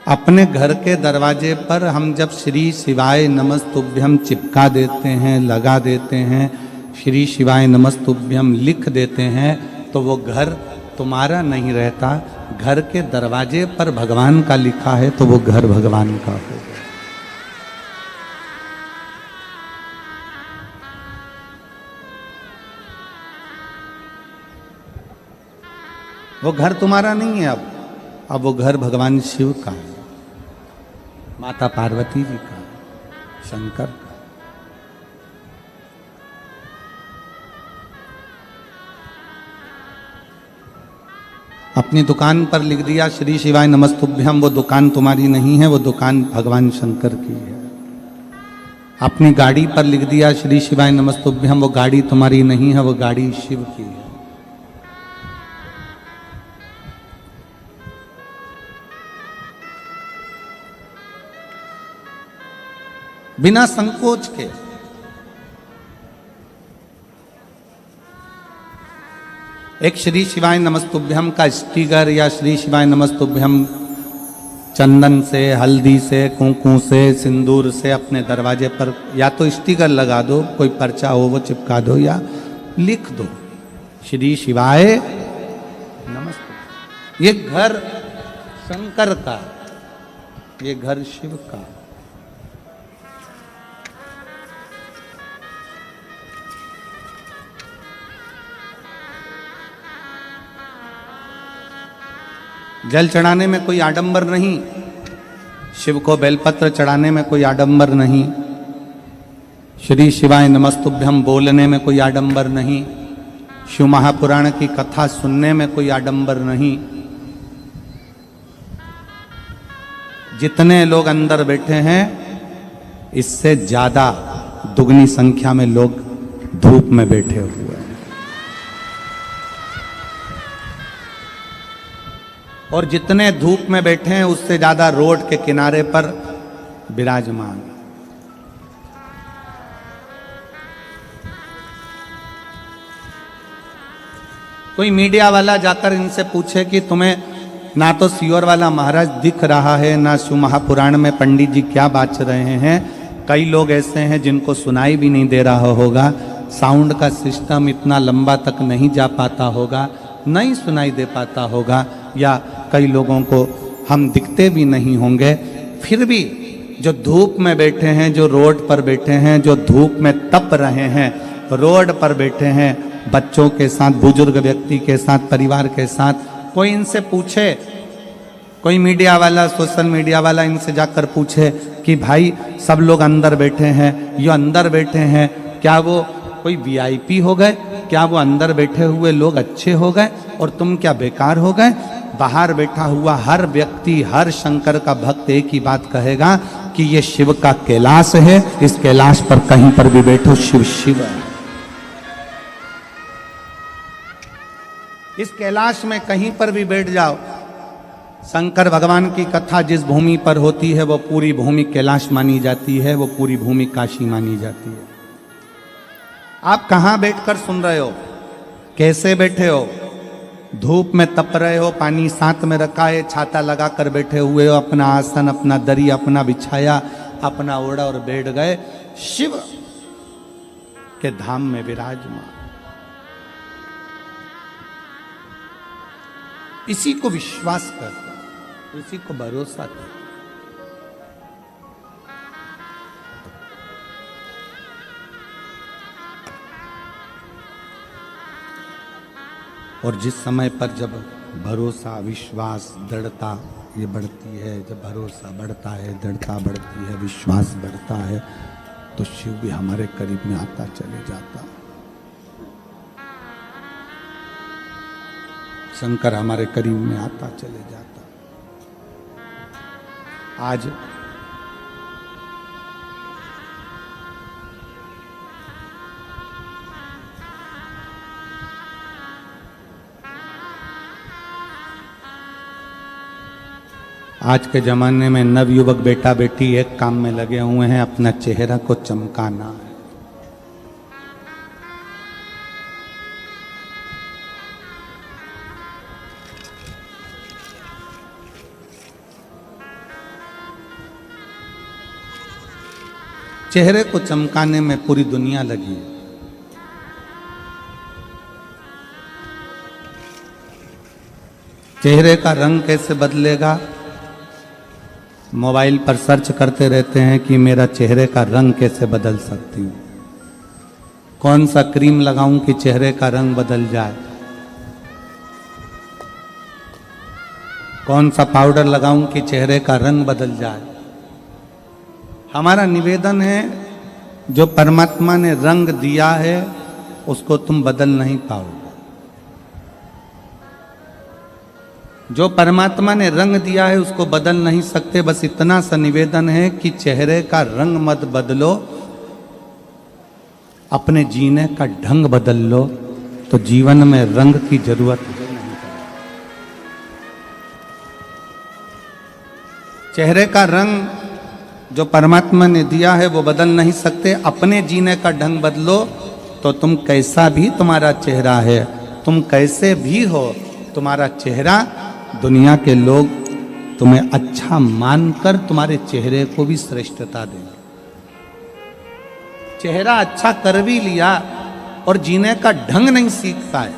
अपने घर के दरवाजे पर हम जब श्री शिवाय नमस्तुभ्यम चिपका देते हैं, लगा देते हैं, श्री शिवाय नमस्तुभ्यम लिख देते हैं, तो वो घर तुम्हारा नहीं रहता। घर के दरवाजे पर भगवान का लिखा है तो वो घर भगवान का होगा। वो घर तुम्हारा नहीं है, अब वो घर भगवान शिव का है, माता पार्वती जी का, शंकर का। अपनी दुकान पर लिख दिया श्री शिवाय नमस्तुभ्यम, वो दुकान तुम्हारी नहीं है, वो दुकान भगवान शंकर की है। अपनी गाड़ी पर लिख दिया श्री शिवाय नमस्तुभ्यम, वो गाड़ी तुम्हारी नहीं है, वो गाड़ी शिव की है। बिना संकोच के एक श्री शिवाय नमस्तुभ्यम का स्टिकर या श्री शिवाय नमस्तुभ्यम चंदन से, हल्दी से, कुंकू से, सिंदूर से अपने दरवाजे पर या तो स्टिकर लगा दो, कोई पर्चा हो वो चिपका दो, या लिख दो श्री शिवाय नमस्तुभ्यम। ये घर शंकर का, ये घर शिव का। जल चढ़ाने में कोई आडंबर नहीं, शिव को बेलपत्र चढ़ाने में कोई आडंबर नहीं, श्री शिवाय नमस्तुभ्यम बोलने में कोई आडंबर नहीं, शिव महापुराण की कथा सुनने में कोई आडंबर नहीं। जितने लोग अंदर बैठे हैं इससे ज्यादा दुगनी संख्या में लोग धूप में बैठे हुए हैं, और जितने धूप में बैठे हैं उससे ज्यादा रोड के किनारे पर विराजमान। कोई मीडिया वाला जाकर इनसे पूछे कि तुम्हें ना तो सीहोर वाला महाराज दिख रहा है, ना शिव महापुराण में पंडित जी क्या बात रहे हैं। कई लोग ऐसे हैं जिनको सुनाई भी नहीं दे रहा होगा, साउंड का सिस्टम इतना लंबा तक नहीं जा पाता होगा, नहीं सुनाई दे पाता होगा, या कई लोगों को हम दिखते भी नहीं होंगे। फिर भी जो धूप में बैठे हैं, जो रोड पर बैठे हैं, जो धूप में तप रहे हैं, रोड पर बैठे हैं बच्चों के साथ, बुजुर्ग व्यक्ति के साथ, परिवार के साथ, कोई इनसे पूछे, कोई मीडिया वाला, सोशल मीडिया वाला इनसे जाकर पूछे कि भाई सब लोग अंदर बैठे हैं, ये अंदर बैठे हैं, क्या वो कोई वीआईपी हो गए? क्या वो अंदर बैठे हुए लोग अच्छे हो गए और तुम क्या बेकार हो गए? बाहर बैठा हुआ हर व्यक्ति, हर शंकर का भक्त एक ही बात कहेगा कि ये शिव का कैलाश है, इस कैलाश पर कहीं पर भी बैठो शिव शिव है। इस कैलाश में कहीं पर भी बैठ जाओ, शंकर भगवान की कथा जिस भूमि पर होती है वो पूरी भूमि कैलाश मानी जाती है, वो पूरी भूमि काशी मानी जाती है। आप कहां बैठकर सुन रहे हो, कैसे बैठे हो? धूप में तप रहे हो, पानी साथ में रखा है, छाता लगाकर बैठे हुए हो, अपना आसन, अपना दरी अपना बिछाया, अपना ओढ़ा और बैठ गए शिव के धाम में विराजमान। इसी को विश्वास करता, इसी को भरोसा करता। और जिस समय पर जब भरोसा, विश्वास, दृढ़ता ये बढ़ती है, जब भरोसा बढ़ता है, दृढ़ता बढ़ती है, विश्वास बढ़ता है, तो शिव भी हमारे करीब में आता चले जाता, शंकर हमारे करीब में आता चले जाता। आज के ज़माने में नवयुवक बेटा बेटी एक काम में लगे हुए हैं, अपना चेहरा को चमकाना है। चेहरे को चमकाने में पूरी दुनिया लगी है। चेहरे का रंग कैसे बदलेगा? मोबाइल पर सर्च करते रहते हैं कि मेरा चेहरे का रंग कैसे बदल सकती हूँ, कौन सा क्रीम लगाऊं कि चेहरे का रंग बदल जाए, कौन सा पाउडर लगाऊं कि चेहरे का रंग बदल जाए। हमारा निवेदन है, जो परमात्मा ने रंग दिया है उसको तुम बदल नहीं पाओगे। जो परमात्मा ने रंग दिया है उसको बदल नहीं सकते। बस इतना सा निवेदन है कि चेहरे का रंग मत बदलो, अपने जीने का ढंग बदल लो, तो जीवन में रंग की जरूरत नहीं पड़ेगी। चेहरे का रंग जो परमात्मा ने दिया है वो बदल नहीं सकते। अपने जीने का ढंग बदलो तो तुम कैसा भी तुम्हारा चेहरा है, तुम कैसे भी हो, तुम्हारा चेहरा दुनिया के लोग तुम्हें अच्छा मानकर तुम्हारे चेहरे को भी श्रेष्ठता देंगे। चेहरा अच्छा कर भी लिया और जीने का ढंग नहीं सीख पाए,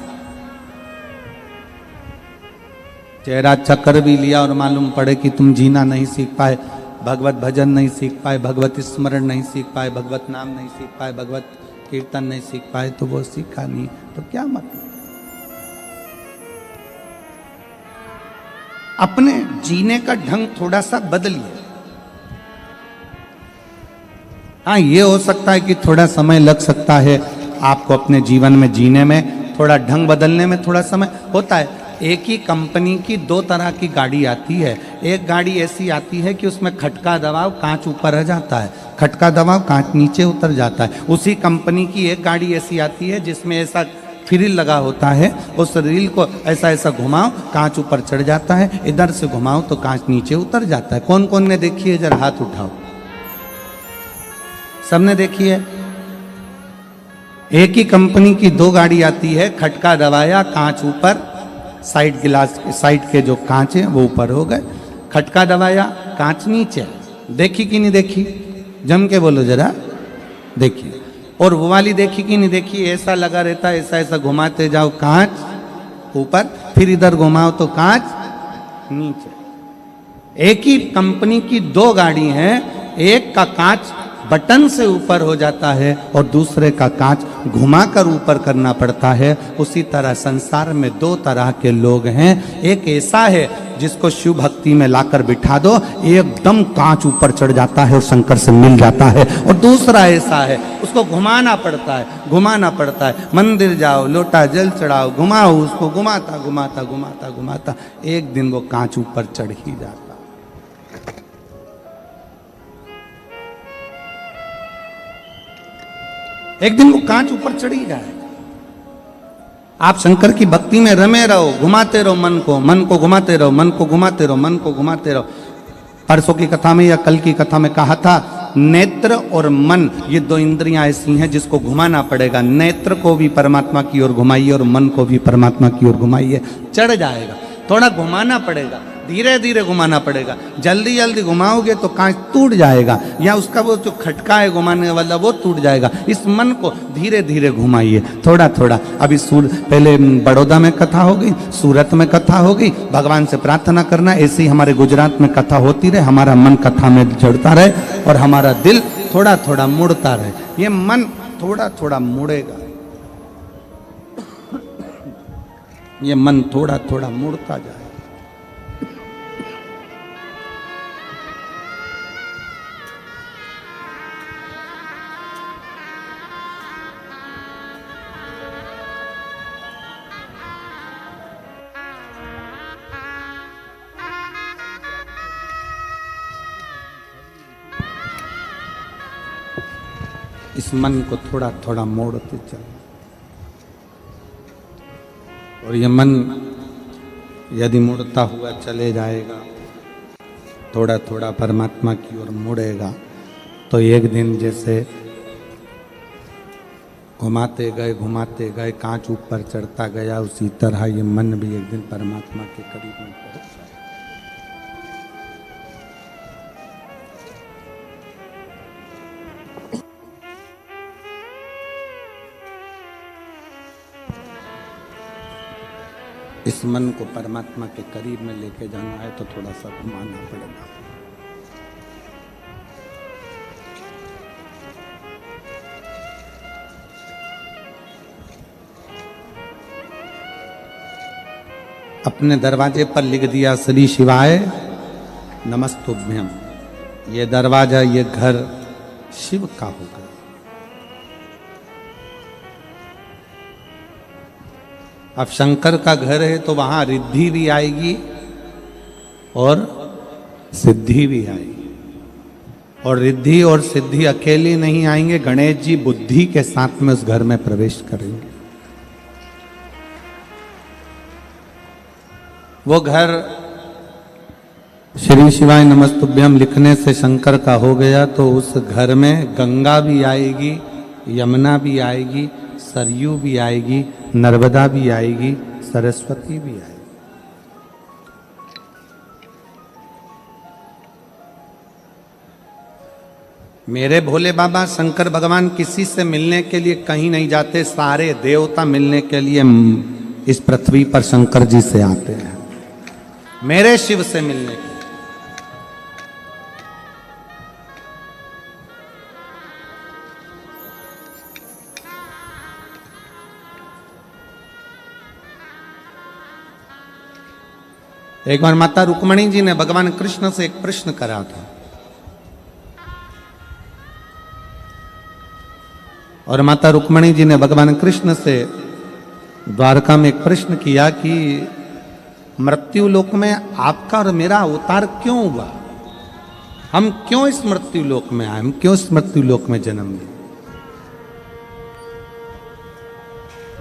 चेहरा अच्छा कर भी लिया और मालूम पड़े कि तुम जीना नहीं सीख पाए, भगवत भजन नहीं सीख पाए, भगवत स्मरण नहीं सीख पाए, भगवत नाम नहीं सीख पाए, भगवत कीर्तन नहीं सीख पाए, तो वो सीखा नहीं तो क्या मतलब। अपने जीने का ढंग थोड़ा सा बदलिए। हाँ, ये हो सकता है कि थोड़ा समय लग सकता है आपको अपने जीवन में जीने में, थोड़ा ढंग बदलने में थोड़ा समय होता है। एक ही कंपनी की दो तरह की गाड़ी आती है। एक गाड़ी ऐसी आती है कि उसमें खटका दबाव कांच ऊपर आ जाता है, खटका दबाव कांच नीचे उतर जाता है। उसी कंपनी की एक गाड़ी ऐसी आती है जिसमें ऐसा फ्रिल लगा होता है, उस रील को ऐसा ऐसा घुमाओ कांच ऊपर चढ़ जाता है, इधर से घुमाओ तो कांच नीचे उतर जाता है। कौन कौन ने देखी है? जरा हाथ उठाओ। सबने देखी है? एक ही कंपनी की दो गाड़ी आती है, खटका दबाया कांच ऊपर, साइड गिलास साइड के जो कांच है वो ऊपर हो गए, खटका दबाया कांच नीचे। देखी कि नहीं देखी? जम के बोलो जरा, देखी। और वो वाली देखी कि नहीं देखी? ऐसा लगा रहता है, ऐसा ऐसा घुमाते जाओ कांच ऊपर, फिर इधर घुमाओ तो कांच नीचे। एक ही कंपनी की दो गाड़ी हैं, एक का कांच बटन से ऊपर हो जाता है और दूसरे का कांच घुमाकर ऊपर करना पड़ता है। उसी तरह संसार में दो तरह के लोग हैं। एक ऐसा है जिसको शिव भक्ति में लाकर बिठा दो, एकदम कांच ऊपर चढ़ जाता है और शंकर से मिल जाता है। और दूसरा ऐसा है, उसको घुमाना पड़ता है, घुमाना पड़ता है। मंदिर जाओ, लोटा जल चढ़ाओ, घुमाओ उसको, घुमाता घुमाता घुमाता घुमाता एक दिन वो कांच ऊपर चढ़ ही जाता। एक दिन वो कांच ऊपर चढ़ी जाए। आप शंकर की भक्ति में रमे रहो, घुमाते रहो मन को घुमाते रहो, मन को घुमाते रहो, मन को घुमाते रहो। परसों की कथा में या कल की कथा में कहा था, नेत्र और मन ये दो इंद्रियां ऐसी हैं जिसको घुमाना पड़ेगा। नेत्र को भी परमात्मा की ओर घुमाइए और मन को भी परमात्मा की ओर घुमाइए, चढ़ जाएगा। थोड़ा घुमाना पड़ेगा, धीरे धीरे घुमाना पड़ेगा। जल्दी जल्दी घुमाओगे तो कांच टूट जाएगा, या उसका वो जो खटका है घुमाने वाला वो टूट जाएगा। इस मन को धीरे धीरे घुमाइए, थोड़ा थोड़ा। अभी पहले बड़ौदा में कथा हो गई, सूरत में कथा हो गई। भगवान से प्रार्थना करना ऐसे ही हमारे गुजरात में कथा होती रहे, हमारा मन कथा में जुड़ता रहे और हमारा दिल थोड़ा थोड़ा मुड़ता रहे। ये मन थोड़ा थोड़ा मुड़ेगा, ये मन थोड़ा थोड़ा मुड़ता जाए। इस मन को थोड़ा थोड़ा मोड़ते चलो। और ये मन यदि मुड़ता हुआ चले जाएगा, थोड़ा थोड़ा परमात्मा की ओर मुड़ेगा, तो एक दिन जैसे घुमाते गए कांच ऊपर चढ़ता गया, उसी तरह ये मन भी एक दिन परमात्मा के करीब में पहुंच। इस मन को परमात्मा के करीब में लेके जाना है तो थोड़ा सा घुमाना पड़ेगा। अपने दरवाजे पर लिख दिया श्री शिवाय नमस्तुभ्यम। ये दरवाजा, ये घर शिव का होगा। अब शंकर का घर है तो वहां रिद्धि भी आएगी और सिद्धि भी आएगी। और रिद्धि और सिद्धि अकेले नहीं आएंगे, गणेश जी बुद्धि के साथ में उस घर में प्रवेश करेंगे। वो घर श्री शिवाय नमस्तुभ्यम लिखने से शंकर का हो गया तो उस घर में गंगा भी आएगी, यमुना भी आएगी, सरयू भी आएगी, नर्मदा भी आएगी, सरस्वती भी आएगी। मेरे भोले बाबा शंकर भगवान किसी से मिलने के लिए कहीं नहीं जाते, सारे देवता मिलने के लिए इस पृथ्वी पर शंकर जी से आते हैं, मेरे शिव से मिलने के। एक बार माता रुक्मणी जी ने भगवान कृष्ण से एक प्रश्न करा था और माता रुक्मणी जी ने भगवान कृष्ण से द्वारका में एक प्रश्न किया कि मृत्यु लोक में आपका और मेरा अवतार क्यों हुआ, हम क्यों इस मृत्यु लोक में आए, हम क्यों इस मृत्यु लोक में जन्म लिए।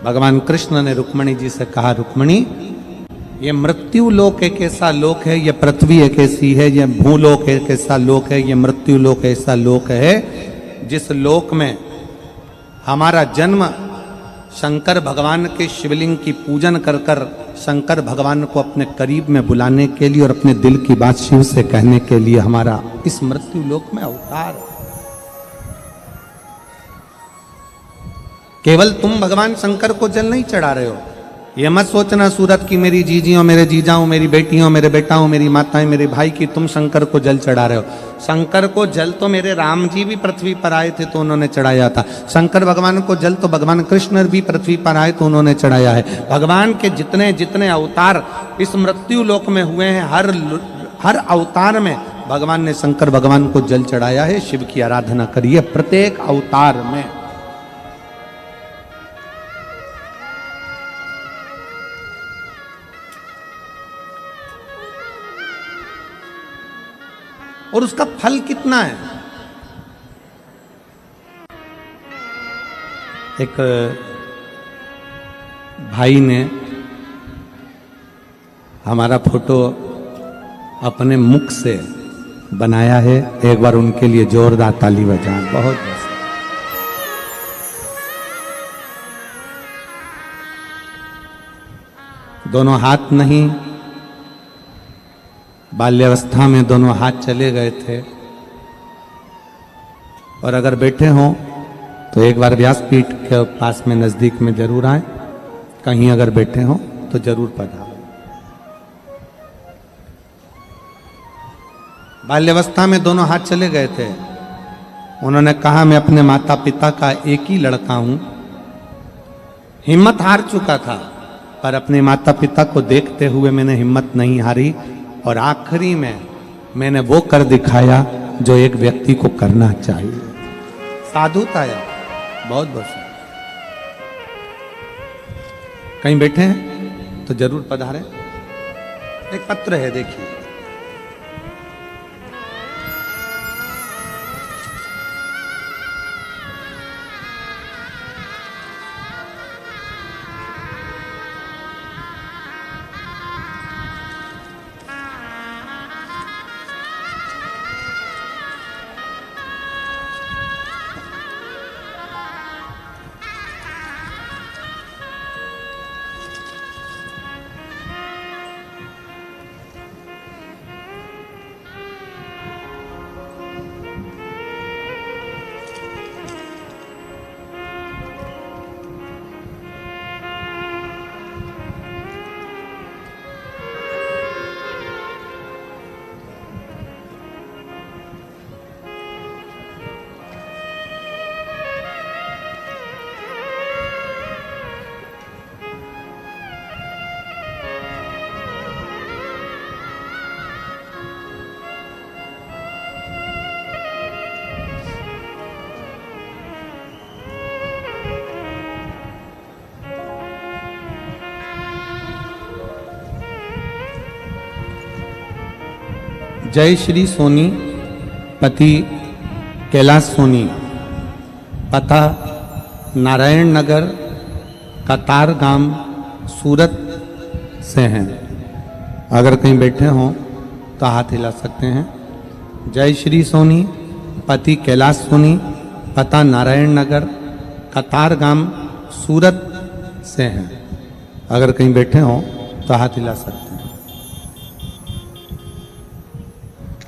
भगवान कृष्ण ने रुक्मणी जी से कहा, रुक्मणी ये मृत्यु लोक एक ऐसा लोक है, ये पृथ्वी एक ऐसी है, ये भूलोक एक ऐसा लोक है, ये मृत्यु लोक ऐसा लोक है जिस लोक में हमारा जन्म शंकर भगवान के शिवलिंग की पूजन कर कर शंकर भगवान को अपने करीब में बुलाने के लिए और अपने दिल की बात शिव से कहने के लिए हमारा इस मृत्यु लोक में अवतार है। केवल तुम भगवान शंकर को जल नहीं चढ़ा रहे हो, ये मत सोचना सूरत की मेरी जीजियों, मेरे जीजाओं, मेरी बेटियों, मेरे बेटाओं, मेरी माताएं, मेरे भाई की तुम शंकर को जल चढ़ा रहे हो। शंकर को जल तो मेरे राम जी भी पृथ्वी पर आए थे तो उन्होंने चढ़ाया था। शंकर भगवान को जल तो भगवान कृष्ण भी पृथ्वी पर आए तो उन्होंने चढ़ाया है। भगवान के जितने जितने अवतार इस मृत्यु लोक में हुए हैं, हर अवतार में भगवान ने शंकर भगवान को जल चढ़ाया है। शिव की आराधना करिए प्रत्येक अवतार में। और उसका फल कितना है। एक भाई ने हमारा फोटो अपने मुख से बनाया है, एक बार उनके लिए जोरदार ताली बजाएं। बहुत दोनों हाथ नहीं, बाल्यावस्था में दोनों हाथ चले गए थे। और अगर बैठे हों तो एक बार व्यासपीठ के पास में नजदीक में जरूर आए, कहीं अगर बैठे हों तो जरूर पधारें। बाल्यावस्था में दोनों हाथ चले गए थे। उन्होंने कहा मैं अपने माता पिता का एक ही लड़का हूं, हिम्मत हार चुका था पर अपने माता पिता को देखते हुए मैंने हिम्मत नहीं हारी और आखिरी में मैंने वो कर दिखाया जो एक व्यक्ति को करना चाहिए। साधुता है। बहुत बहुत कहीं बैठे हैं तो जरूर पधारें। एक पत्र है, देखिए। जय श्री सोनी, पति कैलाश सोनी, पता नारायण नगर, कतार गांव, सूरत से हैं। अगर कहीं बैठे हों तो हाथ हिला सकते हैं। जय श्री सोनी, पति कैलाश सोनी, पता नारायण नगर, कतार गांव, सूरत से हैं। अगर कहीं बैठे हों तो हाथ हिला सकते हैं।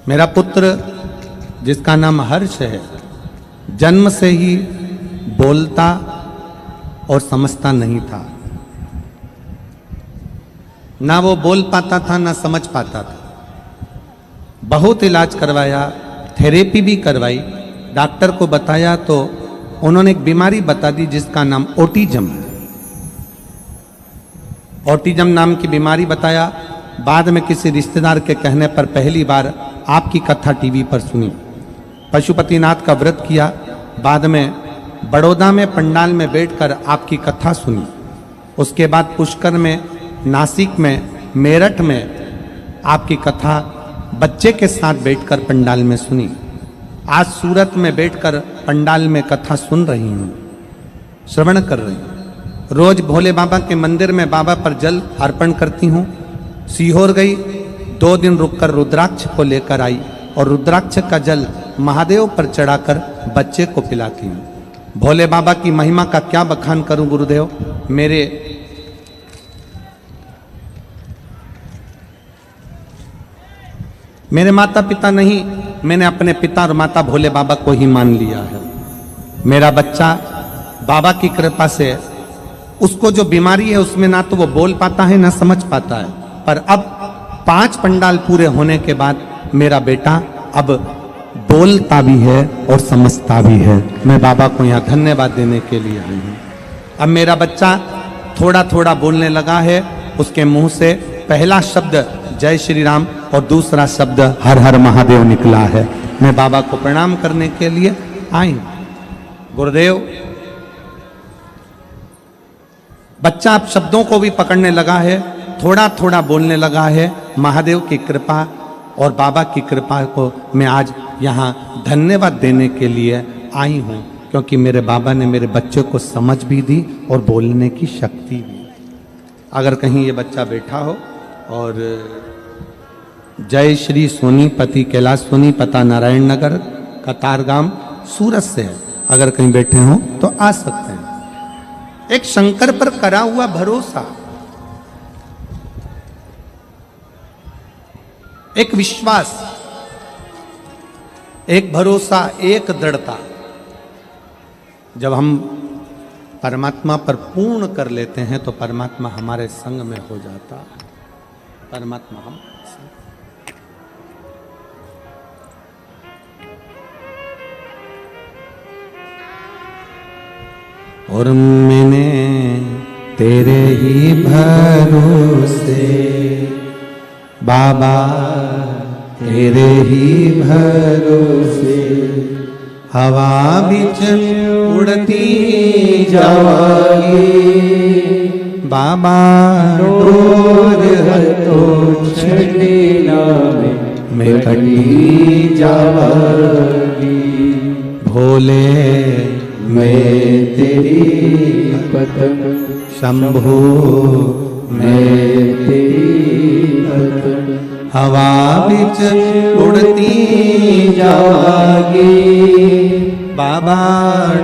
मेरा पुत्र जिसका नाम हर्ष है, जन्म से ही बोलता और समझता नहीं था। ना वो बोल पाता था ना समझ पाता था। बहुत इलाज करवाया, थेरेपी भी करवाई, डॉक्टर को बताया तो उन्होंने एक बीमारी बता दी जिसका नाम ऑटिज्म है। ऑटिज्म नाम की बीमारी बताया। बाद में किसी रिश्तेदार के कहने पर पहली बार आपकी कथा टीवी पर सुनी। पशुपतिनाथ का व्रत किया। बाद में बड़ौदा में पंडाल में बैठकर आपकी कथा सुनी। उसके बाद पुष्कर में, नासिक में, मेरठ में आपकी कथा बच्चे के साथ बैठकर पंडाल में सुनी। आज सूरत में बैठकर पंडाल में कथा सुन रही हूँ, श्रवण कर रही हूँ। रोज भोले बाबा के मंदिर में बाबा पर जल अर्पण करती हूँ। सीहोर गई, 2 दिन रुककर रुद्राक्ष को लेकर आई और रुद्राक्ष का जल महादेव पर चढ़ाकर बच्चे को पिलाती हूँ। भोले बाबा की महिमा का क्या बखान करूं गुरुदेव। मेरे माता पिता नहीं, मैंने अपने पिता और माता भोले बाबा को ही मान लिया है। मेरा बच्चा बाबा की कृपा से, उसको जो बीमारी है उसमें ना तो वो बोल पाता है ना समझ पाता है, पर अब 5 पंडाल पूरे होने के बाद मेरा बेटा अब बोलता भी है और समझता भी है। मैं बाबा को यहाँ धन्यवाद देने के लिए आई हूँ। अब मेरा बच्चा थोड़ा थोड़ा बोलने लगा है। उसके मुंह से पहला शब्द जय श्री राम और दूसरा शब्द हर हर महादेव निकला है। मैं बाबा को प्रणाम करने के लिए आई हूँ। गुरुदेव, बच्चा अब शब्दों को भी पकड़ने लगा है, थोड़ा थोड़ा बोलने लगा है। महादेव की कृपा और बाबा की कृपा को मैं आज यहाँ धन्यवाद देने के लिए आई हूँ, क्योंकि मेरे बाबा ने मेरे बच्चे को समझ भी दी और बोलने की शक्ति भी। अगर कहीं ये बच्चा बैठा हो और जय श्री सोनी, पति कैलाश सोनी, पता नारायण नगर, कतार गांव, सूरत से है, अगर कहीं बैठे हो तो आ सकते हैं। एक शंकर पर करा हुआ भरोसा, एक विश्वास, एक भरोसा, एक दृढ़ता, जब हम परमात्मा पर पूर्ण कर लेते हैं तो परमात्मा हमारे संग में हो जाता है। परमात्मा हम और मैंने तेरे ही भरोसे बाबा, तेरे ही भरोसे हवा बिच उड़ती जावागी। बाबा डोर हतो छड़ी नावे मैं कटी जावागी। भोले मैं तेरी पतंग, शंभू मैं तेरी पतंग, हवा बिच उड़ती जागी। बाबा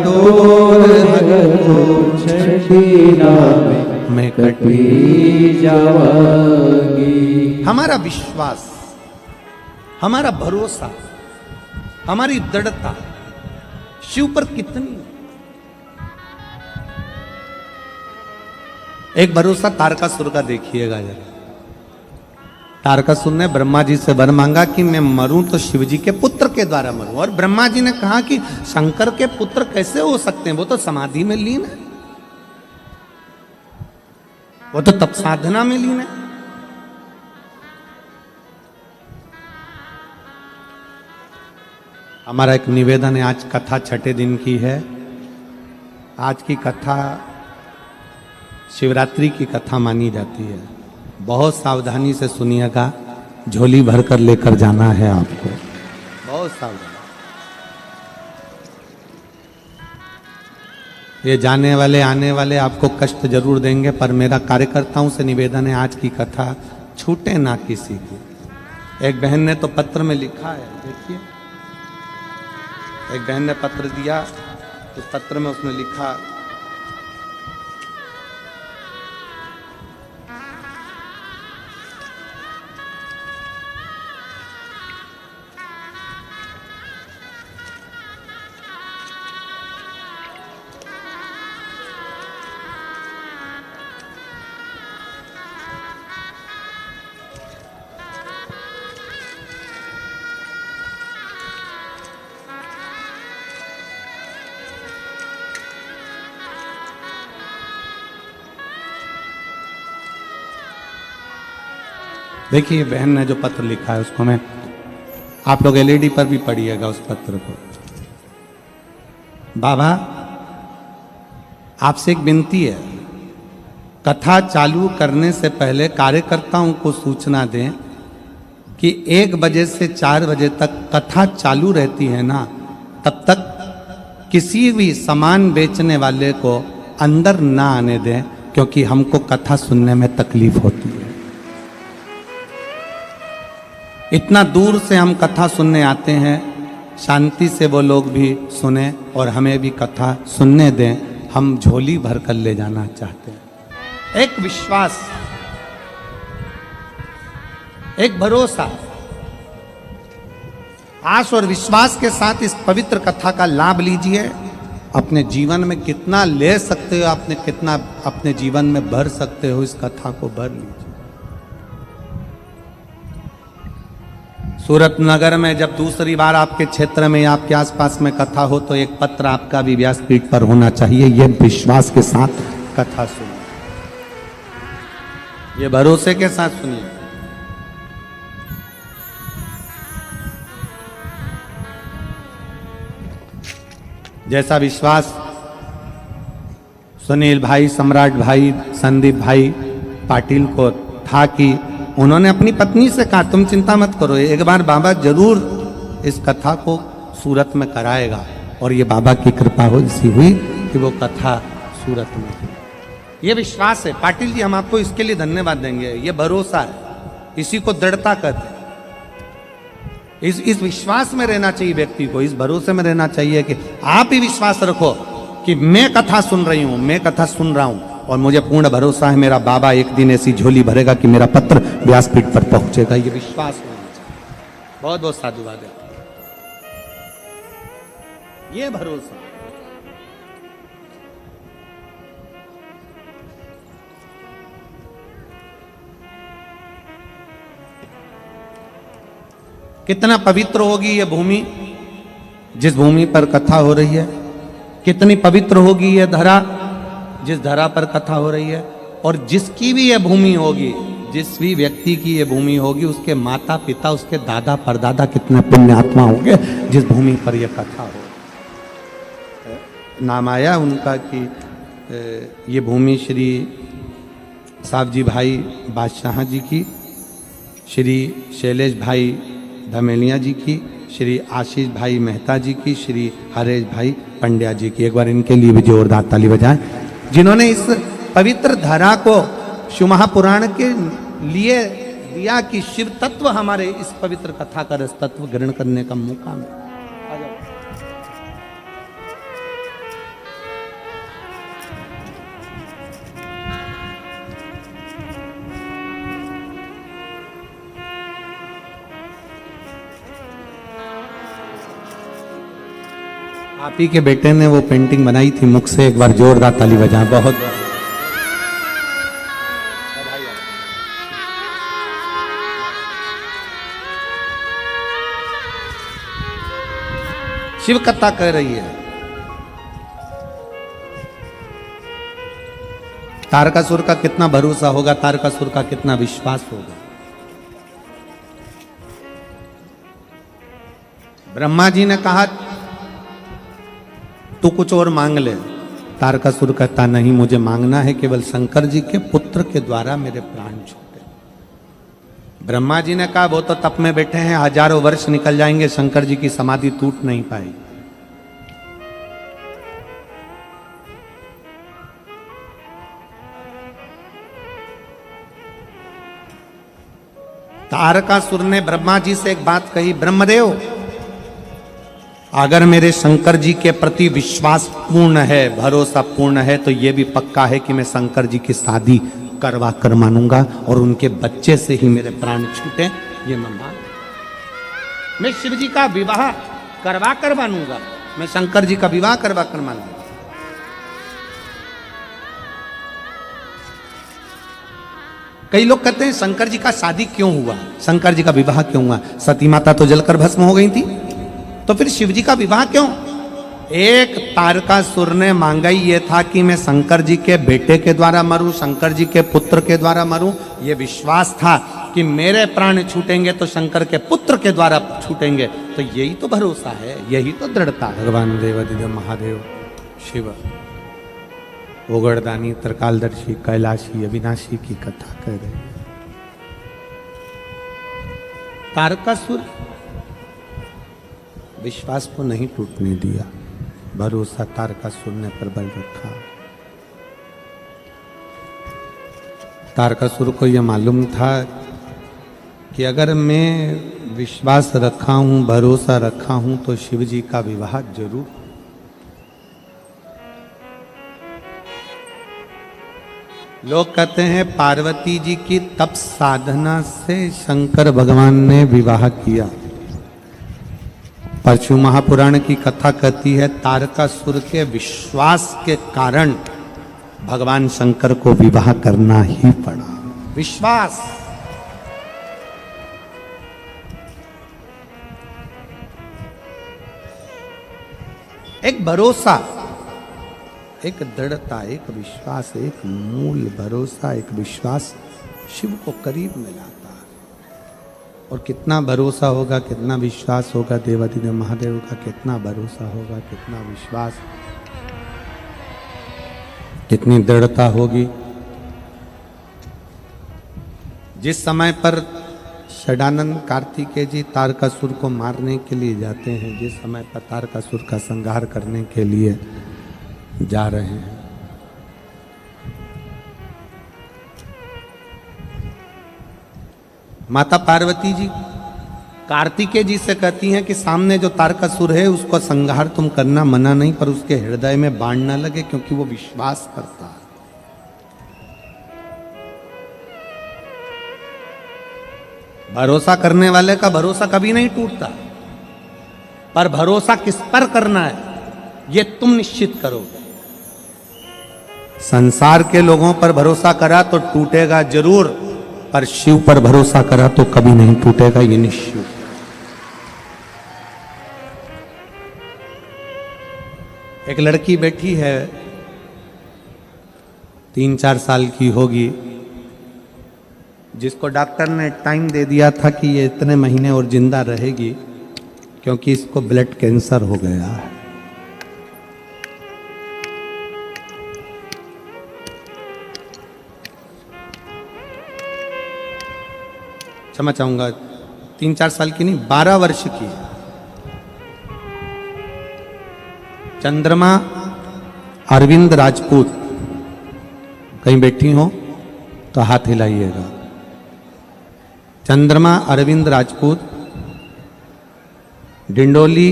डोर हतो छड़ी नावे मैं कटी जागी। हमारा विश्वास, हमारा भरोसा, हमारी दृढ़ता शिव पर कितनी। एक भरोसा तारकासुर का देखिएगा जरा। तारकासुर ने ब्रह्मा जी से वर मांगा कि मैं मरूं तो शिव जी के पुत्र के द्वारा मरूं, और ब्रह्मा जी ने कहा कि शंकर के पुत्र कैसे हो सकते हैं, वो तो समाधि में लीन है, वो तो तप साधना में लीन है। हमारा एक निवेदन है, आज कथा 6ठे दिन की है। आज की कथा शिवरात्रि की कथा मानी जाती है। बहुत सावधानी से सुनिएगा, झोली भरकर लेकर जाना है आपको। बहुत सावधान। ये जाने वाले आने वाले आपको कष्ट जरूर देंगे, पर मेरा कार्यकर्ताओं से निवेदन है आज की कथा छूटे ना किसी की। एक बहन ने तो पत्र में लिखा है, देखिए एक बहन ने पत्र दिया, उस पत्र में उसने लिखा, देखिए बहन ने जो पत्र लिखा है उसको मैं, आप लोग एलईडी पर भी पढ़िएगा उस पत्र को। बाबा आपसे एक विनती है, कथा चालू करने से पहले कार्यकर्ताओं को सूचना दें कि 1 बजे से 4 बजे तक कथा चालू रहती है ना, तब तक किसी भी सामान बेचने वाले को अंदर ना आने दें, क्योंकि हमको कथा सुनने में तकलीफ होती है। इतना दूर से हम कथा सुनने आते हैं, शांति से वो लोग भी सुने और हमें भी कथा सुनने दें। हम झोली भर कर ले जाना चाहते हैं। एक विश्वास, एक भरोसा, आस और विश्वास के साथ इस पवित्र कथा का लाभ लीजिए। अपने जीवन में कितना ले सकते हो, आपने कितना अपने जीवन में भर सकते हो, इस कथा को भर लीजिए। सूरत नगर में जब दूसरी बार आपके क्षेत्र में, आपके आसपास में कथा हो, तो एक पत्र आपका भी व्यासपीठ पर होना चाहिए। ये विश्वास के साथ कथा सुनिए, ये भरोसे के साथ सुनिए। जैसा विश्वास सुनील भाई, सम्राट भाई, संदीप भाई पाटिल को था कि उन्होंने अपनी पत्नी से कहा तुम चिंता मत करो, एक बार बाबा जरूर इस कथा को सूरत में कराएगा, और ये बाबा की कृपा ऐसी हुई कि वो कथा सूरत में हुई। ये विश्वास है पाटिल जी, हम आपको इसके लिए धन्यवाद देंगे। ये भरोसा है, इसी को दृढ़ता कहते हैं। इस विश्वास में रहना चाहिए व्यक्ति को, इस भरोसे में रहना चाहिए कि आप ही विश्वास रखो कि मैं कथा सुन रही हूं, मैं कथा सुन रहा हूं, और मुझे पूर्ण भरोसा है मेरा बाबा एक दिन ऐसी झोली भरेगा कि मेरा पत्र व्यासपीठ पर पहुंचेगा। ये विश्वास होना चाहिए। बहुत बहुत साधुवाद है, ये भरोसा। कितना पवित्र होगी ये भूमि, जिस भूमि पर कथा हो रही है। कितनी पवित्र होगी ये धरा, जिस धरा पर कथा हो रही है। और जिसकी भी ये भूमि होगी, जिस भी व्यक्ति की ये भूमि होगी, उसके माता पिता, उसके दादा परदादा कितने पुण्यात्मा होंगे जिस भूमि पर यह कथा हो। नाम आया उनका कि ये भूमि श्री साहब जी भाई बादशाह जी की, श्री शैलेश भाई धमेलिया जी की, श्री आशीष भाई मेहता जी की, श्री हरेश भाई पंड्या जी की। एक बार इनके लिए भी जोरदार ताली बजाएं, जिन्होंने इस पवित्र धरा को शिव महापुराण के लिए दिया कि शिव तत्व हमारे इस पवित्र कथा का रस तत्व ग्रहण करने का मौका मिला। आप ही के बेटे ने वो पेंटिंग बनाई थी मुख से, एक बार जोरदार ताली बजाएं। बहुत शिव कथा कह रही है। तारकासुर का कितना भरोसा होगा, तारकासुर का कितना विश्वास होगा। ब्रह्मा जी ने कहा तू कुछ और मांग ले। तारकासुर कहता नहीं, मुझे मांगना है केवल शंकर जी के पुत्र के द्वारा मेरे प्राण छूटे। ब्रह्मा जी ने कहा वो तो तप में बैठे हैं, हजारों वर्ष निकल जाएंगे, शंकर जी की समाधि टूट नहीं पाई। तारकासुर ने ब्रह्मा जी से एक बात कही, ब्रह्मदेव अगर मेरे शंकर जी के प्रति विश्वास पूर्ण है, भरोसा पूर्ण है, तो यह भी पक्का है कि मैं शंकर जी की शादी करवा कर मानूंगा और उनके बच्चे से ही मेरे प्राण छूटे, ये मैं शिव जी का विवाह करवा कर मानूंगा, मैं शंकर जी का विवाह करवा कर मानूंगा। कई लोग कहते हैं शंकर जी का शादी क्यों हुआ, शंकर जी का विवाह क्यों हुआ? सती माता तो जलकर भस्म हो गई थी, तो फिर शिव जी का विवाह क्यों? एक तारकासुर ने मांगा ही ये था कि मैं शंकर जी के बेटे के द्वारा मरूं, शंकर जी के पुत्र के द्वारा मरूं। ये विश्वास था कि मेरे प्राण छूटेंगे तो शंकर के पुत्र के द्वारा छूटेंगे। तो यही तो भरोसा है, यही तो दृढ़ता है। भगवान देवादिदेव महादेव शिव ओगड़दानी त्रिकालदर्शी कैलाशी अविनाशी की कथा कह रहे। तारकासुर विश्वास को नहीं टूटने दिया, भरोसा तारकासुर ने प्रबल रखा। तारकासुर को यह मालूम था कि अगर मैं विश्वास रखा हूं, भरोसा रखा हूं, तो शिव जी का विवाह जरूर। लोग कहते हैं पार्वती जी की तप साधना से शंकर भगवान ने विवाह किया। परशु महापुराण की कथा कहती है तारकासुर के विश्वास के कारण भगवान शंकर को विवाह करना ही पड़ा। विश्वास, एक भरोसा, एक दृढ़ता, एक विश्वास, एक मूल भरोसा, एक विश्वास शिव को करीब मिलाता। और कितना भरोसा होगा, कितना विश्वास होगा देवादिदेव महादेव का, कितना भरोसा होगा, कितना विश्वास, कितनी दृढ़ता होगी। जिस समय पर षडानंद कार्तिकेय जी तारकासुर को मारने के लिए जाते हैं, जिस समय पर तारकासुर का संहार करने के लिए जा रहे हैं, माता पार्वती जी कार्तिकेय जी से कहती हैं कि सामने जो तारकासुर है उसको संहार तुम करना मना नहीं, पर उसके हृदय में बाण न लगे, क्योंकि वो विश्वास करता है। भरोसा करने वाले का भरोसा कभी नहीं टूटता, पर भरोसा किस पर करना है ये तुम निश्चित करोगे। संसार के लोगों पर भरोसा करा तो टूटेगा जरूर, पर शिव पर भरोसा करा तो कभी नहीं टूटेगा, ये निश्चित। एक लड़की बैठी है, 3-4 साल की होगी, जिसको डॉक्टर ने टाइम दे दिया था कि ये इतने महीने और जिंदा रहेगी, क्योंकि इसको ब्लड कैंसर हो गया है। क्षमा चाहूंगा, 3-4 साल की नहीं, 12 वर्ष की है। चंद्रमा अरविंद राजपूत, कहीं बैठी हो तो हाथ हिलाइएगा। चंद्रमा अरविंद राजपूत डिंडोली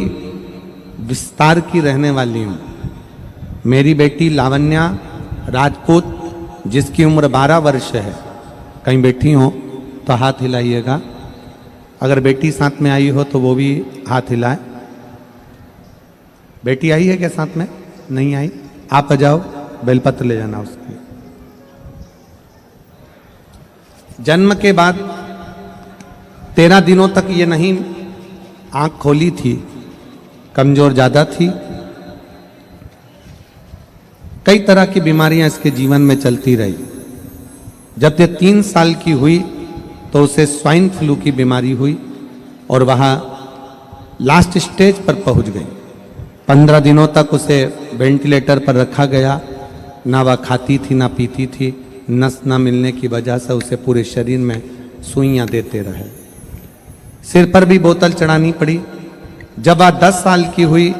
विस्तार की रहने वाली हूं। मेरी बेटी लावण्या राजपूत, जिसकी उम्र 12 वर्ष है, कहीं बैठी हो तो हाथ हिलाइएगा। अगर बेटी साथ में आई हो तो वो भी हाथ हिलाए। बेटी आई है क्या साथ में? नहीं आई? आप आ जाओ, बेलपत्र ले जाना उसके लिए। जन्म के बाद 13 दिनों तक ये नहीं आंख खोली थी, कमजोर ज्यादा थी। कई तरह की बीमारियां इसके जीवन में चलती रही। जब ये 3 साल की हुई तो उसे स्वाइन फ्लू की बीमारी हुई और वहां लास्ट स्टेज पर पहुंच गई। 15 दिनों तक उसे वेंटिलेटर पर रखा गया। ना वह खाती थी ना पीती थी। नस ना मिलने की वजह से उसे पूरे शरीर में सुइयां देते रहे। सिर पर भी बोतल चढ़ानी पड़ी। जब वह 10 साल की हुई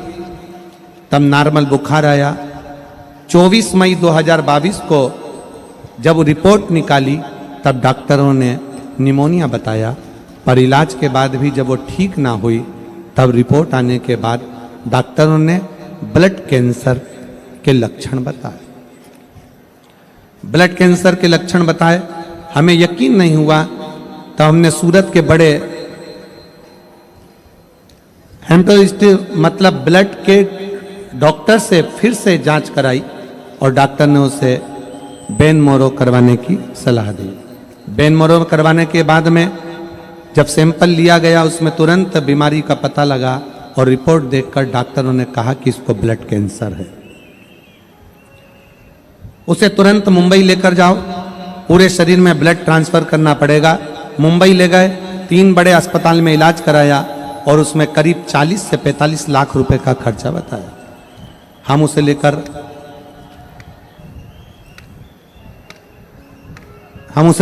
तब नॉर्मल बुखार आया। 24 मई 2022 को जब रिपोर्ट निकाली तब डॉक्टरों ने निमोनिया बताया, पर इलाज के बाद भी जब वो ठीक ना हुई तब रिपोर्ट आने के बाद डॉक्टरों ने ब्लड कैंसर के लक्षण बताए। ब्लड कैंसर के लक्षण बताए, हमें यकीन नहीं हुआ। तो हमने सूरत के बड़े हेमेटोलॉजिस्ट मतलब ब्लड के डॉक्टर से फिर से जांच कराई और डॉक्टर ने उसे बेन मोरो करवाने की सलाह दी। बेन मोरो करवाने के बाद में जब सैंपल लिया गया उसमें तुरंत बीमारी का पता लगा और रिपोर्ट देखकर डॉक्टरों ने कहा कि इसको ब्लड कैंसर है। उसे तुरंत मुंबई लेकर जाओ, पूरे शरीर में ब्लड ट्रांसफर करना पड़ेगा। मुंबई ले गए, 3 बड़े अस्पताल में इलाज कराया और उसमें करीब 40 से 45 लाख रुपए का खर्चा बताया। हम उसे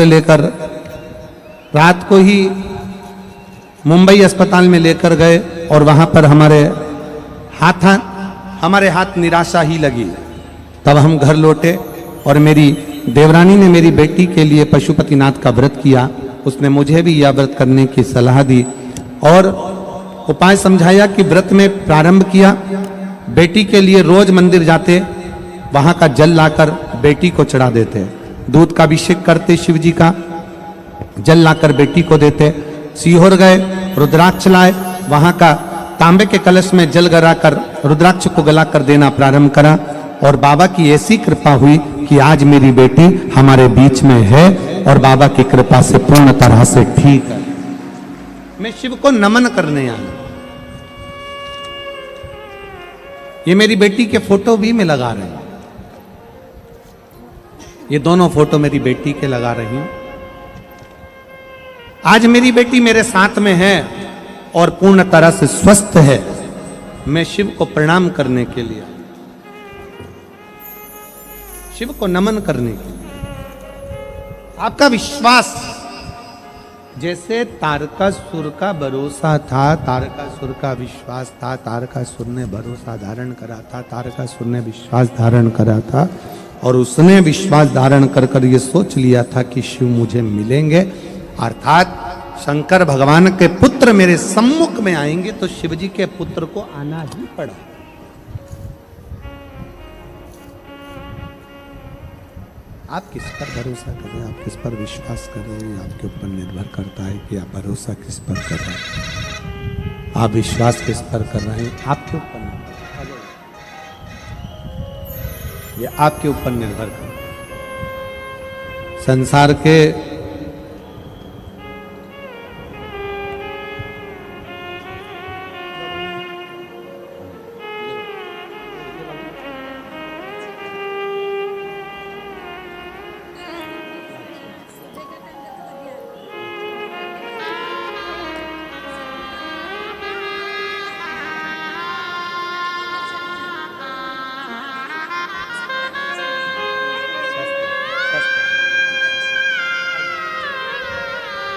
लेकर रात को ही मुंबई अस्पताल में लेकर गए और वहां पर हमारे हाथ निराशा ही लगी। तब हम घर लौटे और मेरी देवरानी ने मेरी बेटी के लिए पशुपतिनाथ का व्रत किया। उसने मुझे भी यह व्रत करने की सलाह दी और उपाय समझाया कि व्रत में प्रारंभ किया। बेटी के लिए रोज मंदिर जाते, वहां का जल लाकर बेटी को चढ़ा देते, दूध का अभिषेक करते, शिव जी का जल लाकर बेटी को देते। सीहोर गए, रुद्राक्ष लाए, वहां का तांबे के कलश में जल गलाकर रुद्राक्ष को गलाकर देना प्रारंभ करा और बाबा की ऐसी कृपा हुई कि आज मेरी बेटी हमारे बीच में है और बाबा की कृपा से पूर्ण तरह से ठीक है। मैं शिव को नमन करने आया। ये मेरी बेटी के फोटो भी मैं लगा रही हूं। ये दोनों फोटो मेरी बेटी के लगा रही हूं। आज मेरी बेटी मेरे साथ में है और पूर्ण तरह से स्वस्थ है। मैं शिव को प्रणाम करने के लिए, शिव को नमन करने के लिए। आपका विश्वास, जैसे तारकासुर का भरोसा था, तारकासुर का विश्वास था, तारकासुर ने भरोसा धारण करा था, तारकासुर ने विश्वास धारण करा था और उसने विश्वास धारण कर कर ये सोच लिया था कि शिव मुझे मिलेंगे, अर्थात शंकर भगवान के पुत्र मेरे सम्मुख में आएंगे, तो शिव जी के पुत्र को आना ही पड़ा। आप किस पर भरोसा करें, आप किस पर विश्वास करें, आपके ऊपर निर्भर करता है कि आप भरोसा किस पर कर रहे हैं, आप विश्वास किस पर कर रहे हैं, आपके ऊपर निर्भर, ये आपके ऊपर निर्भर करता है। संसार के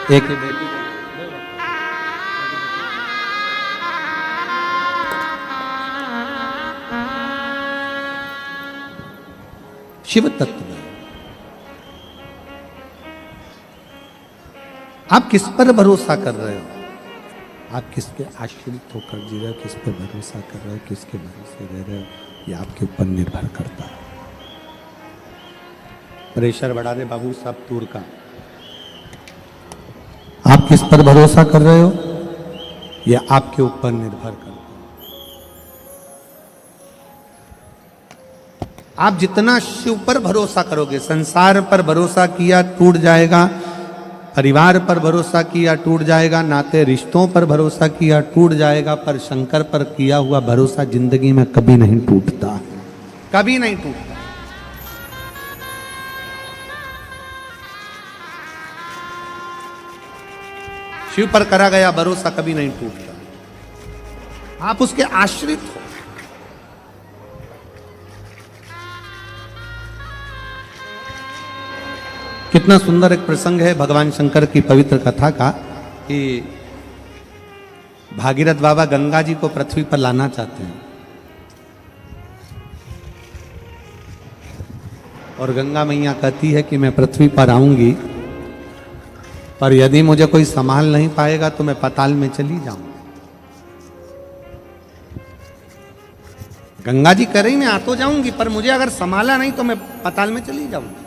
एक बेटी शिव तत्व में आप किस पर भरोसा कर रहे हो, आप किसके आश्रित होकर जी रहे हो, किस पर भरोसा कर रहे हो, किसके भरोसे रह रहे हो, ये आपके ऊपर निर्भर करता है। प्रेशर बढ़ा दे बाबू साहब तूर का। आप किस पर भरोसा कर रहे हो, यह आपके ऊपर निर्भर करता है। आप जितना शिव पर भरोसा करोगे, संसार पर भरोसा किया टूट जाएगा, परिवार पर भरोसा किया टूट जाएगा, नाते रिश्तों पर भरोसा किया टूट जाएगा, पर शंकर पर किया हुआ भरोसा जिंदगी में कभी नहीं टूटता, कभी नहीं टूटता। शिव पर करा गया भरोसा कभी नहीं टूटता। आप उसके आश्रित हो। कितना सुंदर एक प्रसंग है भगवान शंकर की पवित्र कथा का कि भागीरथ बाबा गंगा जी को पृथ्वी पर लाना चाहते हैं और गंगा मैया कहती है कि मैं पृथ्वी पर आऊंगी, पर यदि मुझे कोई संभाल नहीं पाएगा तो मैं पाताल में चली जाऊंगी। गंगा जी कह रही मैं आ तो जाऊंगी, पर मुझे अगर संभाला नहीं तो मैं पाताल में चली जाऊंगी।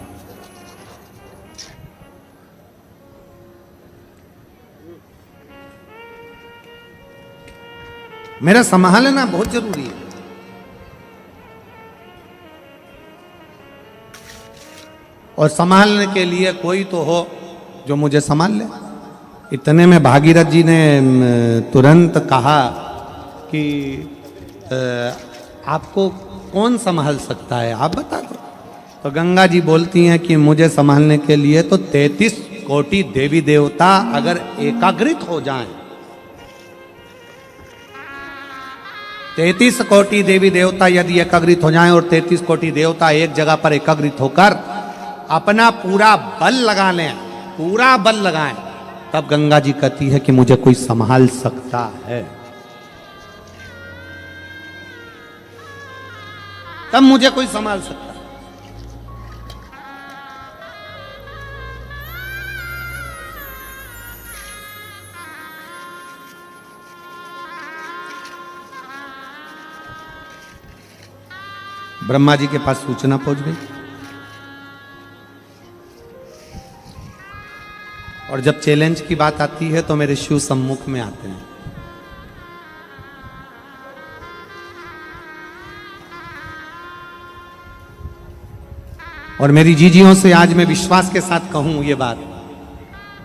मेरा संभालना बहुत जरूरी है। और संभालने के लिए कोई तो हो जो मुझे संभाल ले। इतने में भागीरथ जी ने तुरंत कहा कि आपको कौन संभाल सकता है, आप बता दो। तो गंगा जी बोलती हैं कि मुझे संभालने के लिए तो 33 कोटि देवी देवता अगर एकाग्रित हो जाएं, 33 कोटि देवी देवता यदि एकाग्रित हो जाएं और 33 कोटि देवता एक जगह पर एकाग्रित होकर अपना पूरा बल लगा लें, पूरा बल लगाएं, तब गंगा जी कहती है कि मुझे कोई संभाल सकता है, तब मुझे कोई संभाल सकता है। ब्रह्मा जी के पास सूचना पहुंच गई और जब चैलेंज की बात आती है तो मेरे शिव सम्मुख में आते हैं। और मेरी जीजियों से आज मैं विश्वास के साथ कहूं ये बात,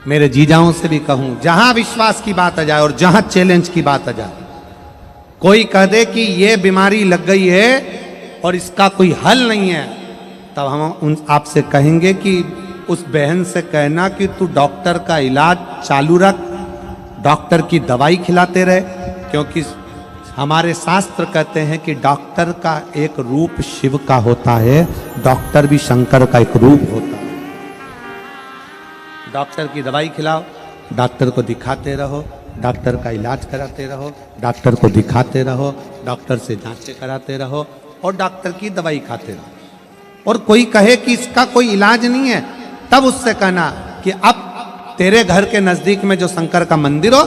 मेरे जीजाओं से भी कहूं, जहां विश्वास की बात आ जाए और जहां चैलेंज की बात आ जाए, कोई कह दे कि ये बीमारी लग गई है और इसका कोई हल नहीं है, तब हम उन आपसे कहेंगे कि उस बहन से कहना कि तू डॉक्टर का इलाज चालू रख, डॉक्टर की दवाई खिलाते रहे, क्योंकि हमारे शास्त्र कहते हैं कि डॉक्टर का एक रूप शिव का होता है, डॉक्टर भी शंकर का एक रूप होता है। डॉक्टर की दवाई खिलाओ, डॉक्टर को दिखाते रहो, डॉक्टर का इलाज कराते रहो, डॉक्टर को दिखाते रहो, डॉक्टर से जांचें कराते रहो और डॉक्टर की दवाई खाते रहो। और कोई कहे कि इसका कोई इलाज नहीं है, तब उससे कहना कि अब तेरे घर के नजदीक में जो शंकर का मंदिर हो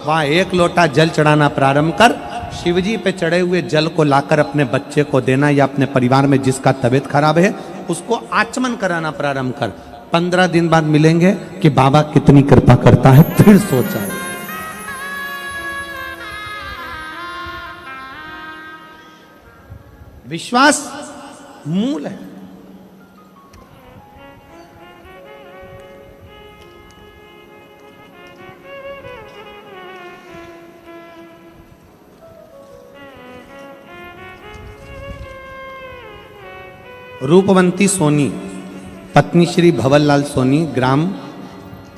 वहां 1 लोटा जल चढ़ाना प्रारंभ कर, शिवजी पे चढ़े हुए जल को लाकर अपने बच्चे को देना या अपने परिवार में जिसका तबीयत खराब है उसको आचमन कराना प्रारंभ कर। 15 दिन बाद मिलेंगे कि बाबा कितनी कृपा करता है, फिर सोचा है। विश्वास मूल है। रूपवंती सोनी, पत्नी श्री भवरलाल सोनी, ग्राम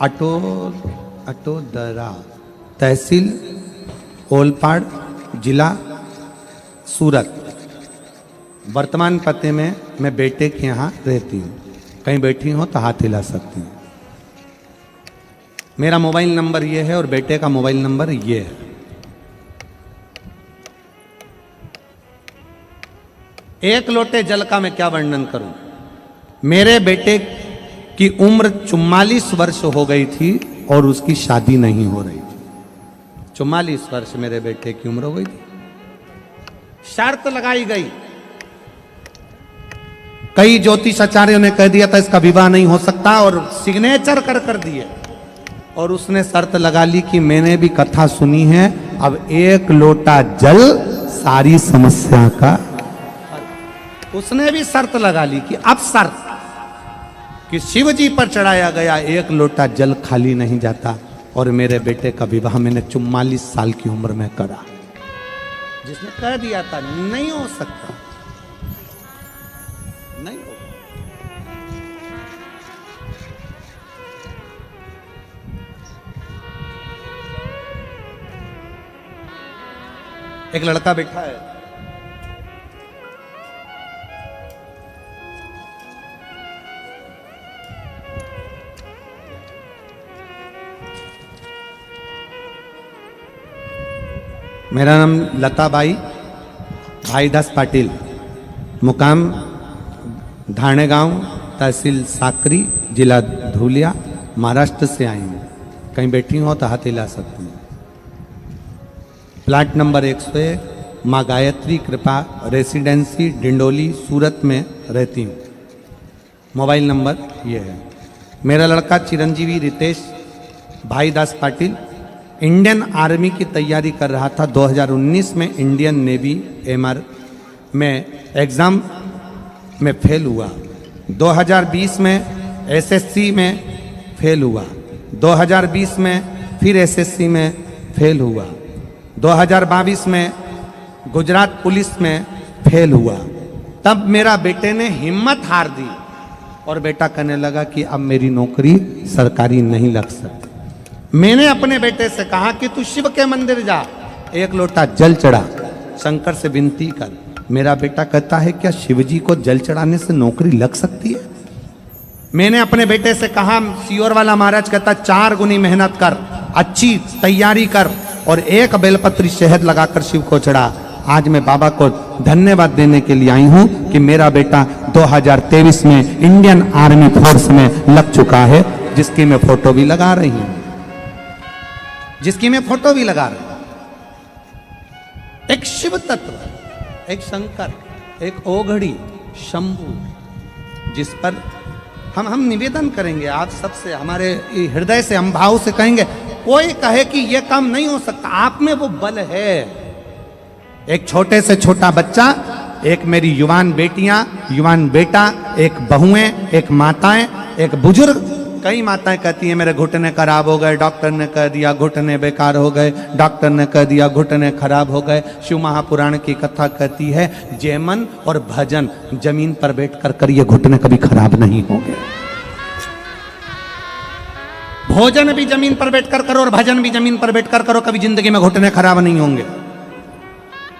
अटोदरा, तहसील ओलपाड़, जिला सूरत। वर्तमान पते में मैं बेटे के यहाँ रहती हूँ, कहीं बैठी हो तो हाथ हिला सकती हूँ। मेरा मोबाइल नंबर ये है और बेटे का मोबाइल नंबर ये है। एक लोटे जल का मैं क्या वर्णन करूं। मेरे बेटे की उम्र 44 वर्ष हो गई थी और उसकी शादी नहीं हो रही थी। 44 वर्ष मेरे बेटे की उम्र हो गई थी। शर्त लगाई गई, कई ज्योतिष आचार्यों ने कह दिया था इसका विवाह नहीं हो सकता और सिग्नेचर कर दिए। और उसने शर्त लगा ली कि मैंने भी कथा सुनी है, अब 1 लोटा जल सारी समस्या का। उसने भी शर्त लगा ली कि अब शर्त कि शिव जी पर चढ़ाया गया 1 लोटा जल खाली नहीं जाता। और मेरे बेटे का विवाह मैंने 44 साल की उम्र में करा। जिसने कह दिया था नहीं हो सकता, नहीं होगा। एक लड़का बैठा है, मेरा नाम लताबाई भाईदास पाटिल, मुकाम धाणे गांव, तहसील साकरी, जिला धुलिया, महाराष्ट्र से आई हूँ। कहीं बैठी हो तो हाथ हिला सकती हूँ। प्लाट नंबर 101, माँ गायत्री कृपा रेसिडेंसी, डिंडोली, सूरत में रहती हूँ। मोबाइल नंबर ये है। मेरा लड़का चिरंजीवी रितेश भाईदास पाटिल इंडियन आर्मी की तैयारी कर रहा था। 2019 में इंडियन नेवी एमआर में एग्ज़ाम में फेल हुआ। 2020 में एसएससी में फेल हुआ। 2020 में फिर एसएससी में फेल हुआ। 2022 में गुजरात पुलिस में फेल हुआ। तब मेरा बेटे ने हिम्मत हार दी और बेटा कहने लगा कि अब मेरी नौकरी सरकारी नहीं लग सकती। मैंने अपने बेटे से कहा कि तू शिव के मंदिर जा, एक लोटा जल चढ़ा, शंकर से विनती कर। मेरा बेटा कहता है क्या शिवजी को जल चढ़ाने से नौकरी लग सकती है? मैंने अपने बेटे से कहा, सियोर वाला महाराज कहता 4 गुनी मेहनत कर, अच्छी तैयारी कर और एक बेलपत्री शहद लगाकर शिव को चढ़ा। आज मैं बाबा को धन्यवाद देने के लिए आई हूं कि मेरा बेटा 2023 में इंडियन आर्मी फोर्स में लग चुका है, जिसकी मैं फोटो भी लगा रही हूं। एक शिव तत्व, एक शंकर, एक ओघड़ी, शंभु, जिस पर हम निवेदन करेंगे आप सबसे, हमारे हृदय से, हम भाव से कहेंगे। कोई कहे कि यह काम नहीं हो सकता, आप में वो बल है। एक छोटे से छोटा बच्चा, एक मेरी युवान बेटियां, युवान बेटा, एक बहुएं, एक माताएं, एक बुजुर्ग। कई माताएं कहती हैं मेरे घुटने खराब हो गए, डॉक्टर ने कह दिया घुटने बेकार हो गए, डॉक्टर ने कह दिया घुटने खराब हो गए। शिव महापुराण की कथा कहती है जयमन और भजन जमीन पर बैठकर करिए, घुटने कभी खराब नहीं होंगे। भोजन भी जमीन पर बैठकर करो और भजन भी जमीन पर बैठकर करो, कभी जिंदगी में घुटने खराब नहीं होंगे।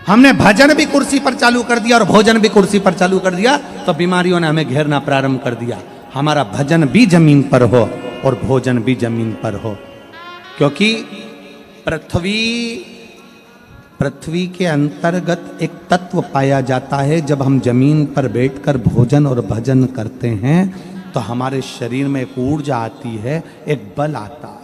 हमने भजन भी कुर्सी पर चालू कर दिया और भोजन भी कुर्सी पर चालू कर दिया तो बीमारियों ने हमें घेरना प्रारंभ कर दिया। हमारा भजन भी जमीन पर हो और भोजन भी जमीन पर हो, क्योंकि पृथ्वी के अंतर्गत एक तत्व पाया जाता है। जब हम जमीन पर बैठकर भोजन और भजन करते हैं तो हमारे शरीर में एक ऊर्जा आती है, एक बल आता है।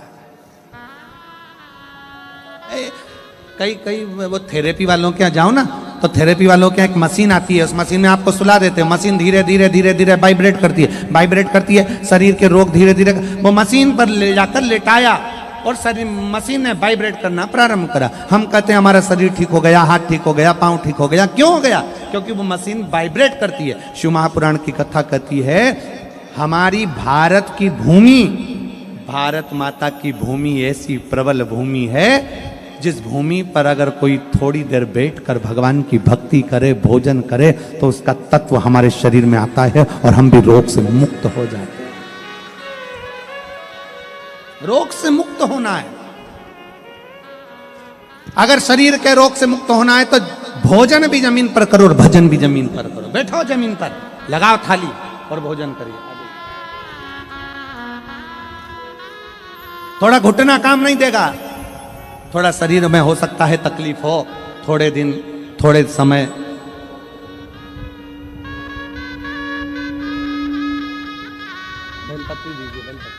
कई वो थेरेपी वालों के यहाँ जाओ ना, तो थेरेपी वालों के यहाँ एक मशीन आती है, उस मशीन में आपको सुला देते हैं। मशीन धीरे धीरे धीरे धीरे वाइब्रेट करती है, शरीर के रोग धीरे धीरे, वो मशीन पर ले जाकर लेटाया और शरीर, मशीन ने वाइब्रेट करना प्रारंभ करा। हम कहते हैं हमारा शरीर ठीक हो गया, हाथ ठीक हो गया, पाँव ठीक हो गया। क्यों हो गया? क्योंकि वो मशीन वाइब्रेट करती है। शिव महापुराण की कथा कहती है हमारी भारत की भूमि, भारत माता की भूमि ऐसी प्रबल भूमि है जिस भूमि पर अगर कोई थोड़ी देर बैठकर भगवान की भक्ति करे, भोजन करे, तो उसका तत्व हमारे शरीर में आता है और हम भी रोग से मुक्त हो जाते हैं। रोग से मुक्त होना है, अगर शरीर के रोग से मुक्त होना है तो भोजन भी जमीन पर करो और भजन भी जमीन पर करो। बैठो जमीन पर, लगाओ थाली और भोजन करिए। थोड़ा घुटना काम नहीं देगा, थोड़ा शरीर में हो सकता है तकलीफ हो, थोड़े दिन, थोड़े समय। बेलपत्री दीजिए, बेलपत्री।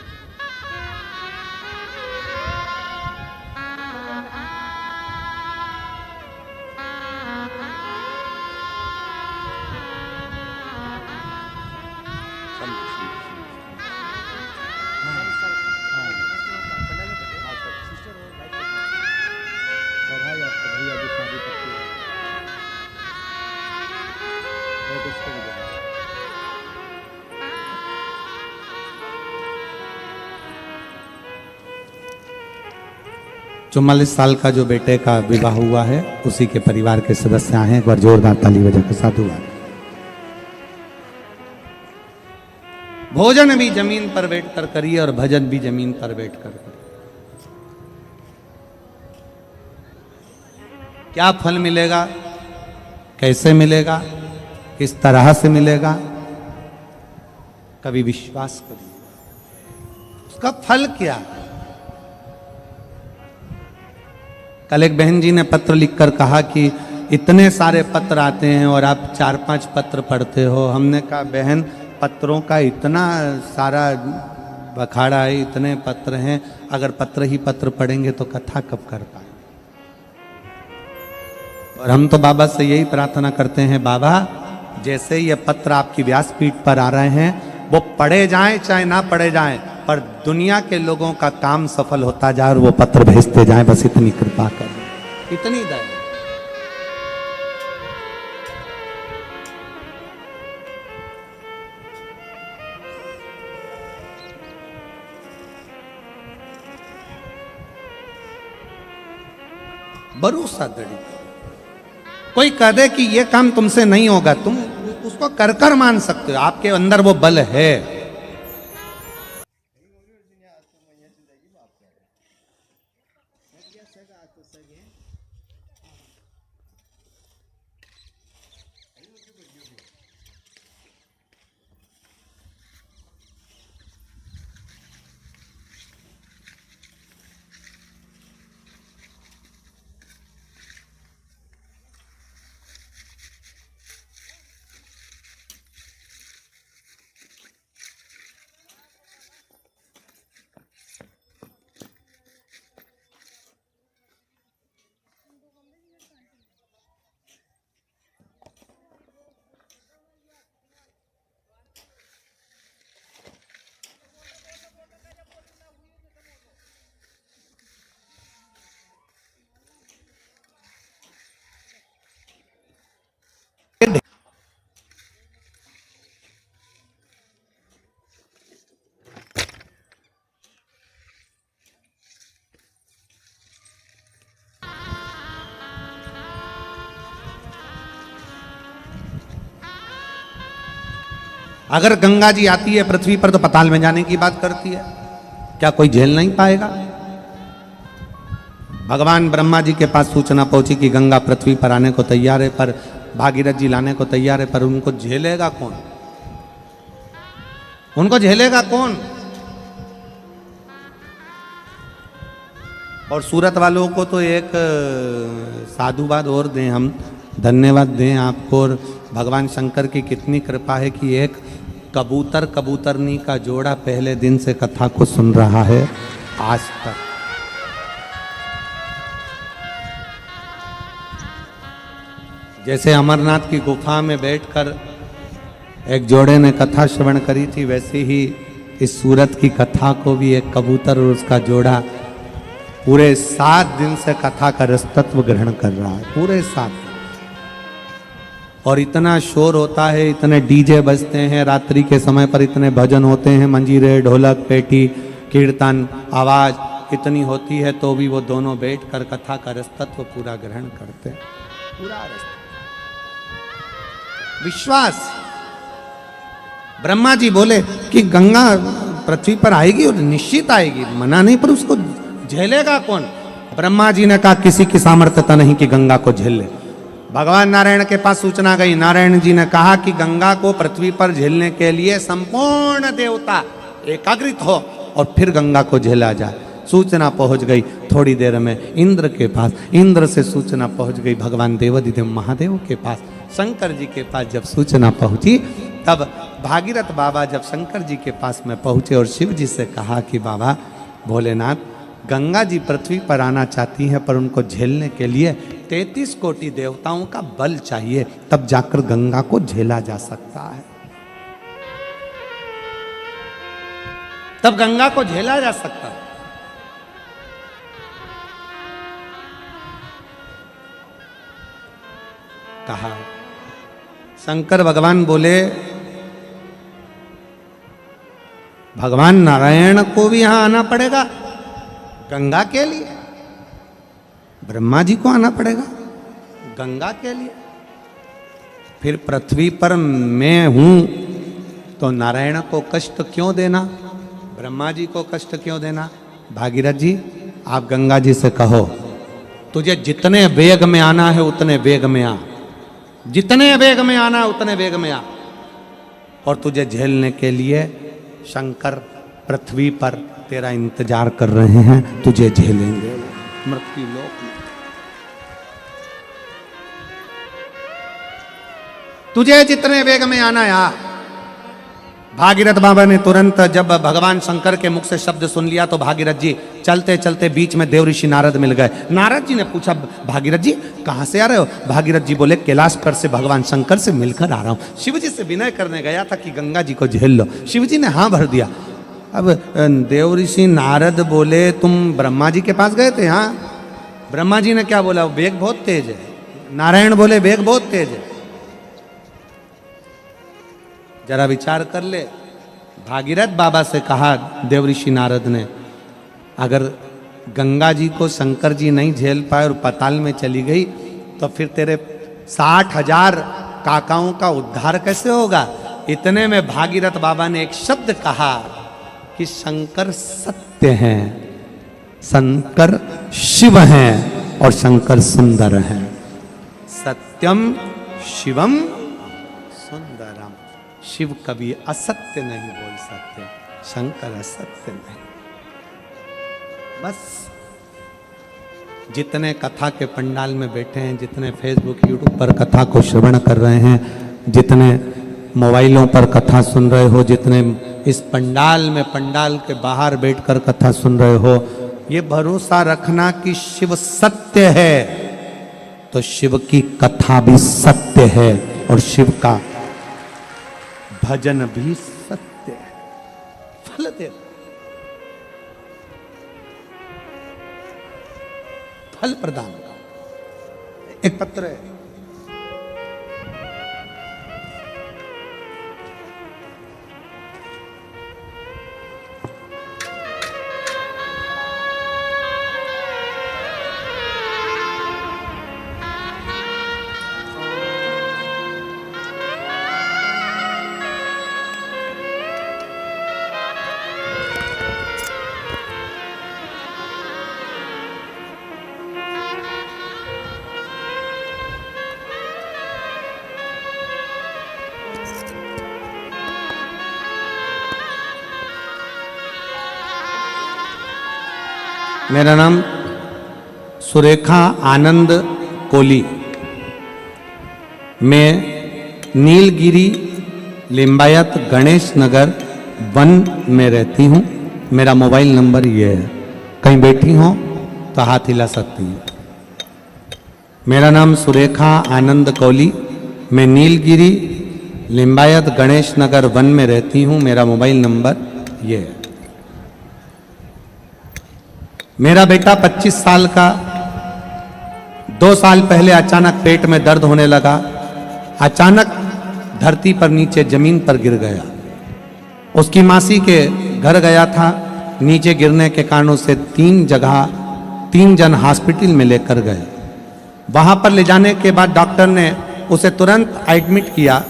चौवालीस साल का जो बेटे का विवाह हुआ है, उसी के परिवार के सदस्य आए हैं। एक बार जोरदार ताली बजा के साधुवाद। भोजन भी जमीन पर बैठकर करिए और भजन भी जमीन पर बैठकर करिए। क्या फल मिलेगा, कैसे मिलेगा, किस तरह से मिलेगा, कभी विश्वास करिए। उसका फल क्या, कल एक बहन जी ने पत्र लिखकर कहा कि इतने सारे पत्र आते हैं और आप 4-5 पत्र पढ़ते हो। हमने कहा बहन, पत्रों का इतना सारा बखाड़ा है, इतने पत्र हैं, अगर पत्र ही पत्र पढ़ेंगे तो कथा कब कर पाए। और हम तो बाबा से यही प्रार्थना करते हैं, बाबा जैसे ये पत्र आपकी व्यासपीठ पर आ रहे हैं वो पढ़े जाएं चाहे ना पढ़े जाएं, पर दुनिया के लोगों का काम सफल होता जाए और वो पत्र भेजते जाएं, बस इतनी कृपा कर, इतनी दया। भरोसा दड़ी, कोई कह दे कि ये काम तुमसे नहीं होगा, तुम उसको कर कर मान सकते हो, आपके अंदर वो बल है। अगर गंगा जी आती है पृथ्वी पर तो पाताल में जाने की बात करती है, क्या कोई झेल नहीं पाएगा? भगवान ब्रह्मा जी के पास सूचना पहुंची कि गंगा पृथ्वी पर आने को तैयार है, पर भागीरथ जी लाने को तैयार है, पर उनको झेलेगा कौन? उनको झेलेगा कौन? और सूरत वालों को तो एक साधुवाद और दें, हम धन्यवाद दें आपको। और भगवान शंकर की कितनी कृपा है कि एक कबूतर कबूतरनी का जोड़ा पहले दिन से कथा को सुन रहा है आज तक। जैसे अमरनाथ की गुफा में बैठकर एक जोड़े ने कथा श्रवण करी थी, वैसे ही इस सूरत की कथा को भी एक कबूतर और उसका जोड़ा पूरे 7 दिन से कथा का रसतत्व ग्रहण कर रहा है, पूरे 7 दिन। और इतना शोर होता है, इतने डीजे बजते हैं रात्रि के समय पर, इतने भजन होते हैं, मंजीरे, ढोलक, पेटी, कीर्तन, आवाज इतनी होती है, तो भी वो दोनों बैठकर कथा का रसतत्व पूरा ग्रहण करते हैं, पूरा रस। विश्वास, ब्रह्मा जी बोले कि गंगा पृथ्वी पर आएगी और निश्चित आएगी, मना नहीं, पर उसको झेलेगा कौन? ब्रह्मा जी ने कहा किसी की सामर्थ्यता नहीं कि गंगा को झेल ले। भगवान नारायण के पास सूचना गई, नारायण जी ने कहा कि गंगा को पृथ्वी पर झेलने के लिए संपूर्ण देवता एकाग्रित हो और फिर गंगा को झेला जाए। सूचना पहुंच गई थोड़ी देर में इंद्र के पास, इंद्र से सूचना पहुंच गई भगवान देवाधिदेव महादेव के पास, शंकर जी के पास जब सूचना पहुंची तब भागीरथ बाबा जब शंकर जी के पास में पहुंचे और शिव जी से कहा कि बाबा भोलेनाथ, गंगा जी पृथ्वी पर आना चाहती हैं, पर उनको झेलने के लिए 33 कोटि देवताओं का बल चाहिए, तब जाकर गंगा को झेला जा सकता है, तब गंगा को झेला जा सकता है। कहा शंकर भगवान बोले, भगवान नारायण को भी यहां आना पड़ेगा गंगा के लिए, ब्रह्मा जी को आना पड़ेगा गंगा के लिए, फिर पृथ्वी पर मैं हूं तो नारायण को कष्ट क्यों देना, ब्रह्मा जी को कष्ट क्यों देना? भागीरथ जी आप गंगा जी से कहो तुझे जितने वेग में आना है उतने वेग में आ, जितने वेग में आना है उतने वेग में आ, और तुझे झेलने के लिए शंकर पृथ्वी पर तेरा इंतजार कर रहे हैं, तुझे झेलेंगे मृत्यु लोक में। तुझे जितने वेग में आना है आ। भागीरथ बाबा ने तुरंत जब भगवान शंकर के मुख से शब्द सुन लिया तो भागीरथ जी चलते चलते बीच में देव ऋषि नारद मिल गए। नारद जी ने पूछा भागीरथ जी कहाँ से आ रहे हो? भागीरथ जी बोले कैलाश पर से भगवान शंकर से मिलकर आ रहा हूँ। शिव जी से विनय करने गया था कि गंगा जी को झेल लो। शिव जी ने हाँ भर दिया। अब देव ऋषि नारद बोले तुम ब्रह्मा जी के पास गए थे? हाँ। ब्रह्मा जी ने क्या बोला? वेग बहुत तेज है। नारायण बोले वेग बहुत तेज है। जरा विचार कर ले। भागीरथ बाबा से कहा देव ऋषि नारद ने अगर गंगा जी को शंकर जी नहीं झेल पाए और पाताल में चली गई तो फिर तेरे 60,000 काकाओं का उद्धार कैसे होगा? इतने में भागीरथ बाबा ने एक शब्द कहा कि शंकर सत्य हैं, शंकर शिव हैं और शंकर सुंदर हैं। सत्यम शिवम सुंदरम। शिव कभी असत्य नहीं बोल सकते, शंकर असत्य नहीं। बस जितने कथा के पंडाल में बैठे हैं, जितने फेसबुक यूट्यूब पर कथा को श्रवण कर रहे हैं, जितने मोबाइलों पर कथा सुन रहे हो, जितने इस पंडाल में पंडाल के बाहर बैठकर कथा सुन रहे हो, ये भरोसा रखना कि शिव सत्य है तो शिव की कथा भी सत्य है और शिव का भजन भी सत्य है। फल दे, फल प्रदान का एक पत्र है। मेरा नाम सुरेखा आनंद कोली। मैं नीलगिरी लिंबायत गणेश नगर 1 में रहती हूँ। मेरा मोबाइल नंबर ये है, कहीं बैठी हो तो हाथ हिला सकती है। मेरा नाम सुरेखा आनंद कोली। मैं नीलगिरी लिंबायत गणेश नगर 1 में रहती हूँ। मेरा मोबाइल नंबर ये है। मेरा बेटा 25 साल का 2 साल पहले अचानक पेट में दर्द होने लगा। अचानक धरती पर नीचे जमीन पर गिर गया। उसकी मासी के घर गया था। नीचे गिरने के कारण उसे 3 जन हॉस्पिटल में लेकर गए। वहां पर ले जाने के बाद डॉक्टर ने उसे तुरंत एडमिट किया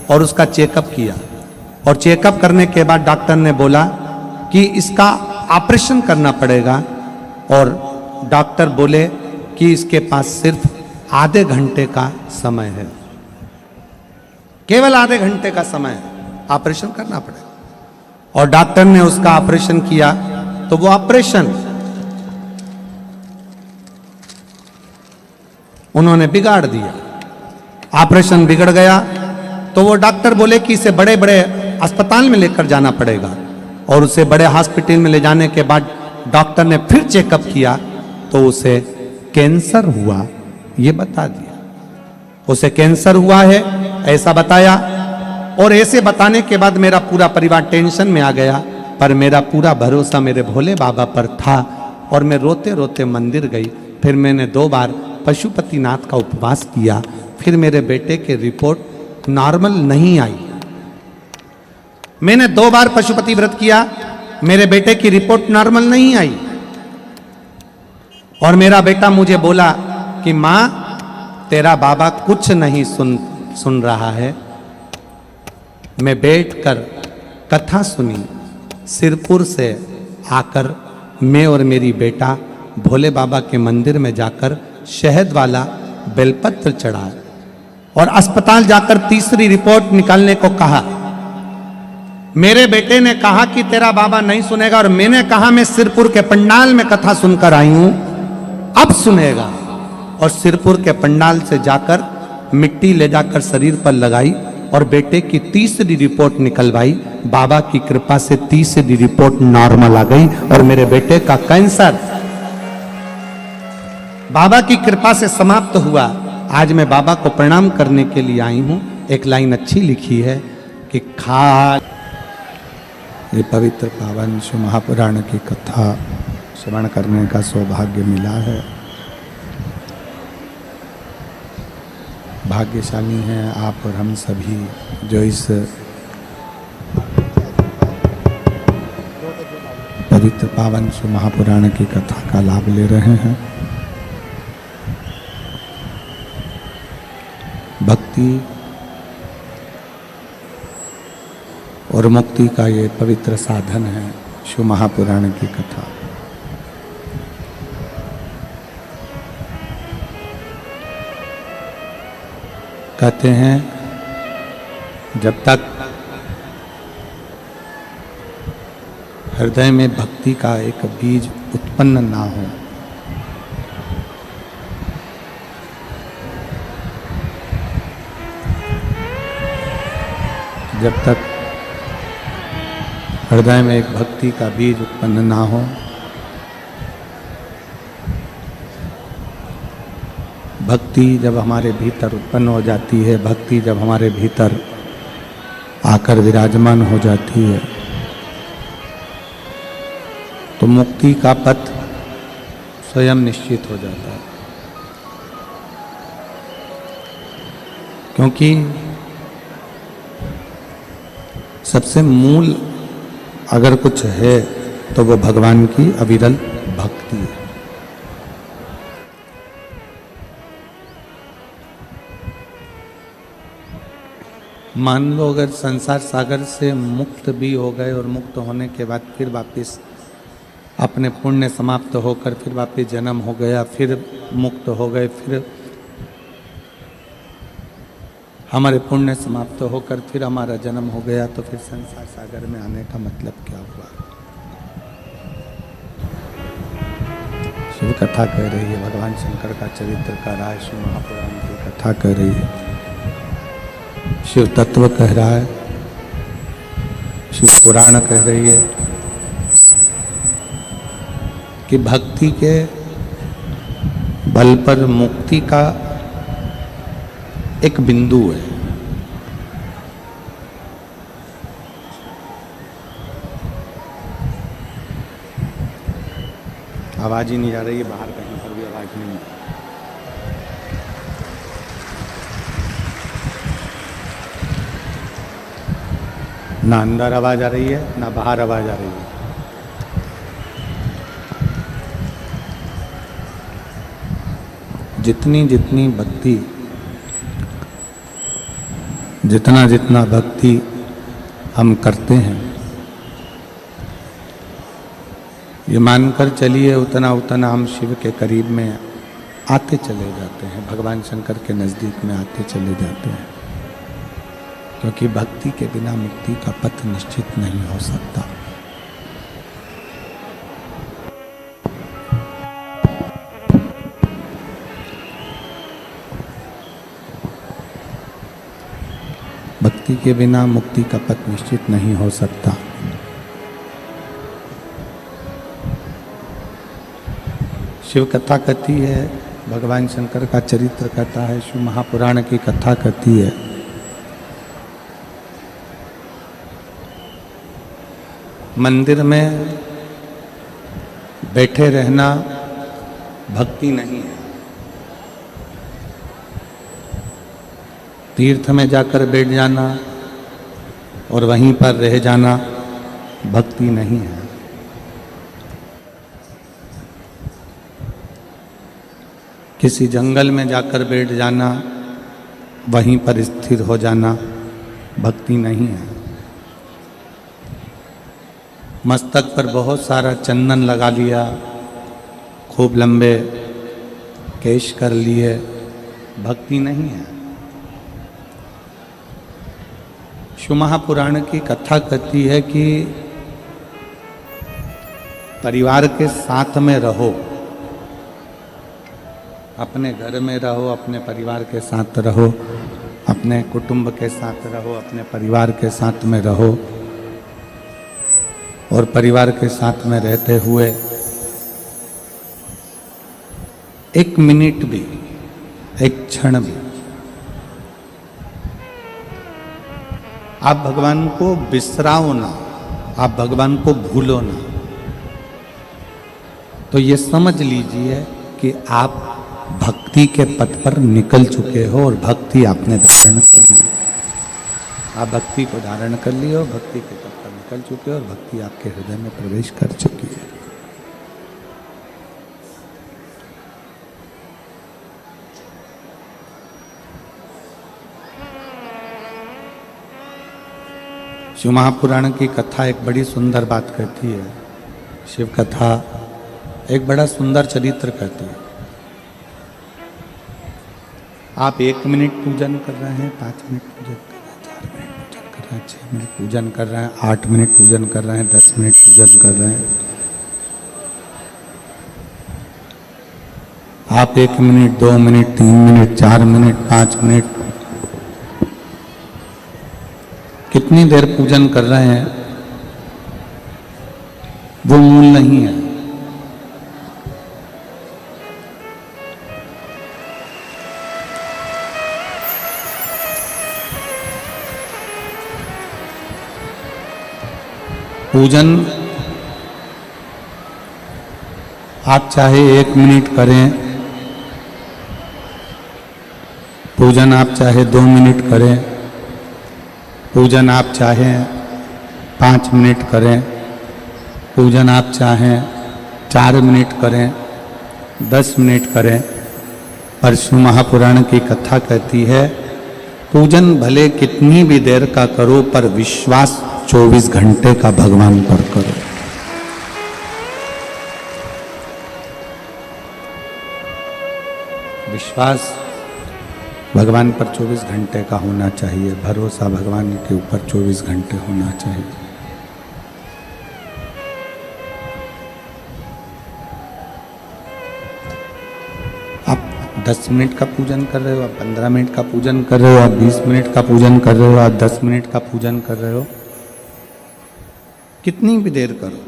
और उसका चेकअप किया। और चेकअप करने के बाद डॉक्टर ने बोला कि इसका ऑपरेशन करना पड़ेगा। और डॉक्टर बोले कि इसके पास सिर्फ आधे घंटे का समय है, केवल आधे घंटे का समय है, ऑपरेशन करना पड़ेगा। और डॉक्टर ने उसका ऑपरेशन किया तो वो ऑपरेशन उन्होंने बिगाड़ दिया। ऑपरेशन बिगड़ गया तो वो डॉक्टर बोले कि इसे बड़े बड़े अस्पताल में लेकर जाना पड़ेगा। और उसे बड़े हॉस्पिटल में ले जाने के बाद डॉक्टर ने फिर चेकअप किया तो उसे कैंसर हुआ, ये बता दिया। उसे कैंसर हुआ है ऐसा बताया। और ऐसे बताने के बाद मेरा पूरा परिवार टेंशन में आ गया। पर मेरा पूरा भरोसा मेरे भोले बाबा पर था और मैं रोते रोते मंदिर गई। फिर मैंने 2 बार पशुपतिनाथ का उपवास किया। फिर मेरे बेटे की रिपोर्ट नॉर्मल नहीं आई। मैंने 2 बार पशुपति व्रत किया, मेरे बेटे की रिपोर्ट नॉर्मल नहीं आई। और मेरा बेटा मुझे बोला कि मां तेरा बाबा कुछ नहीं सुन रहा है। मैं बैठकर कथा सुनी। सिरपुर से आकर मैं और मेरी बेटा भोले बाबा के मंदिर में जाकर शहद वाला बेलपत्र चढ़ा और अस्पताल जाकर तीसरी रिपोर्ट निकालने को कहा। मेरे बेटे ने कहा कि तेरा बाबा नहीं सुनेगा और मैंने कहा मैं सिरपुर के पंडाल में कथा सुनकर आई हूं, अब सुनेगा। और सिरपुर के पंडाल से जाकर मिट्टी ले जाकर शरीर पर लगाई और बेटे की तीसरी रिपोर्ट निकलवाई। बाबा की कृपा से तीसरी रिपोर्ट नॉर्मल आ गई और मेरे बेटे का कैंसर बाबा की कृपा से समाप्त हुआ। आज मैं बाबा को प्रणाम करने के लिए आई हूं। एक लाइन अच्छी लिखी है कि ये पवित्र पावन शिव महापुराण की कथा श्रवण करने का सौभाग्य मिला है। भाग्यशाली हैं आप और हम सभी जो इस पवित्र पावन शिव महापुराण की कथा का लाभ ले रहे हैं। भक्ति और मुक्ति का ये पवित्र साधन है शिव महापुराण की कथा। कहते हैं जब तक हृदय में भक्ति का एक बीज उत्पन्न ना हो, जब तक हृदय में एक भक्ति का बीज उत्पन्न ना हो, भक्ति जब हमारे भीतर उत्पन्न हो जाती है, भक्ति जब हमारे भीतर आकर विराजमान हो जाती है, तो मुक्ति का पथ स्वयं निश्चित हो जाता है। क्योंकि सबसे मूल अगर कुछ है तो वो भगवान की अविरल भक्ति है। मान लो अगर संसार सागर से मुक्त भी हो गए और मुक्त होने के बाद फिर वापस अपने पुण्य समाप्त होकर फिर वापस जन्म हो गया, फिर मुक्त हो गए, फिर हमारे पुण्य समाप्त होकर फिर हमारा जन्म हो गया, तो फिर संसार सागर में आने का मतलब क्या हुआ? शिव कथा कह रही है, भगवान शंकर का चरित्र कह रहा है, शिव महापुराण की कथा कह रही है, शिव तत्व कह रहा है, शिव पुराण कह रही है कि भक्ति के बल पर मुक्ति का एक बिंदु है। आवाज ही नहीं जा रही है, बाहर कहीं पर भी आवाज नहीं है। ना अंदर आवाज आ रही है, ना बाहर आवाज आ रही है। जितनी जितनी भक्ति, जितना जितना भक्ति हम करते हैं, ये मानकर चलिए उतना उतना हम शिव के करीब में आते चले जाते हैं, भगवान शंकर के नज़दीक में आते चले जाते हैं। क्योंकि भक्ति के बिना मुक्ति का पथ निश्चित नहीं हो सकता। भक्ति के बिना मुक्ति का पथ निश्चित नहीं हो सकता। शिव कथा कहती है, भगवान शंकर का चरित्र कहता है, शिव महापुराण की कथा कहती है मंदिर में बैठे रहना भक्ति नहीं है, तीर्थ में जाकर बैठ जाना और वहीं पर रह जाना भक्ति नहीं है। किसी जंगल में जाकर बैठ जाना, वहीं पर स्थिर हो जाना भक्ति नहीं है। मस्तक पर बहुत सारा चंदन लगा लिया, खूब लंबे केश कर लिए, भक्ति नहीं है। शिव महापुराण की कथा कहती है कि परिवार के साथ में रहो, अपने घर में रहो, अपने परिवार के साथ रहो, अपने कुटुंब के साथ रहो, अपने परिवार के साथ में रहो। और परिवार के साथ में रहते हुए एक मिनट भी, एक क्षण भी आप भगवान को बिसराओ ना, आप भगवान को भूलो ना। तो ये समझ लीजिए कि आप भक्ति के पथ पर निकल चुके हो और भक्ति आपने धारण कर ली। आप भक्ति को धारण कर लिए हो, भक्ति के पथ पर निकल चुके हो और भक्ति आपके हृदय में प्रवेश कर चुकी है। शिव महापुराण की कथा एक बड़ी सुंदर बात कहती है। शिव कथा एक बड़ा सुंदर चरित्र कहती है। आप 1 मिनट पूजन कर रहे हैं, 5 मिनट पूजन कर रहे हैं, 4 मिनट पूजन कर रहे हैं, 6 मिनट पूजन कर रहे हैं, 8 मिनट पूजन कर रहे हैं, 10 मिनट पूजन कर रहे हैं। आप 1 minute, 2 minute, 3 minute, 4 minute, 5 minute, कितनी देर पूजन कर रहे हैं, वो मूल नहीं है। पूजन आप चाहे 1 मिनट करें, पूजन आप चाहे 2 मिनट करें, पूजन आप चाहें 5 मिनट करें, पूजन आप चाहें 4 मिनट करें, 10 मिनट करें, पर शिव महापुराण की कथा कहती है पूजन भले कितनी भी देर का करो, पर विश्वास 24 घंटे का भगवान पर करो। विश्वास भगवान पर 24 घंटे का होना चाहिए, भरोसा भगवान के ऊपर 24 घंटे होना चाहिए। आप 10 मिनट का पूजन कर रहे हो, आप 15 मिनट का पूजन कर रहे हो, आप 20 मिनट का पूजन कर रहे हो, आप 10 मिनट का पूजन कर रहे हो, कितनी भी देर करो।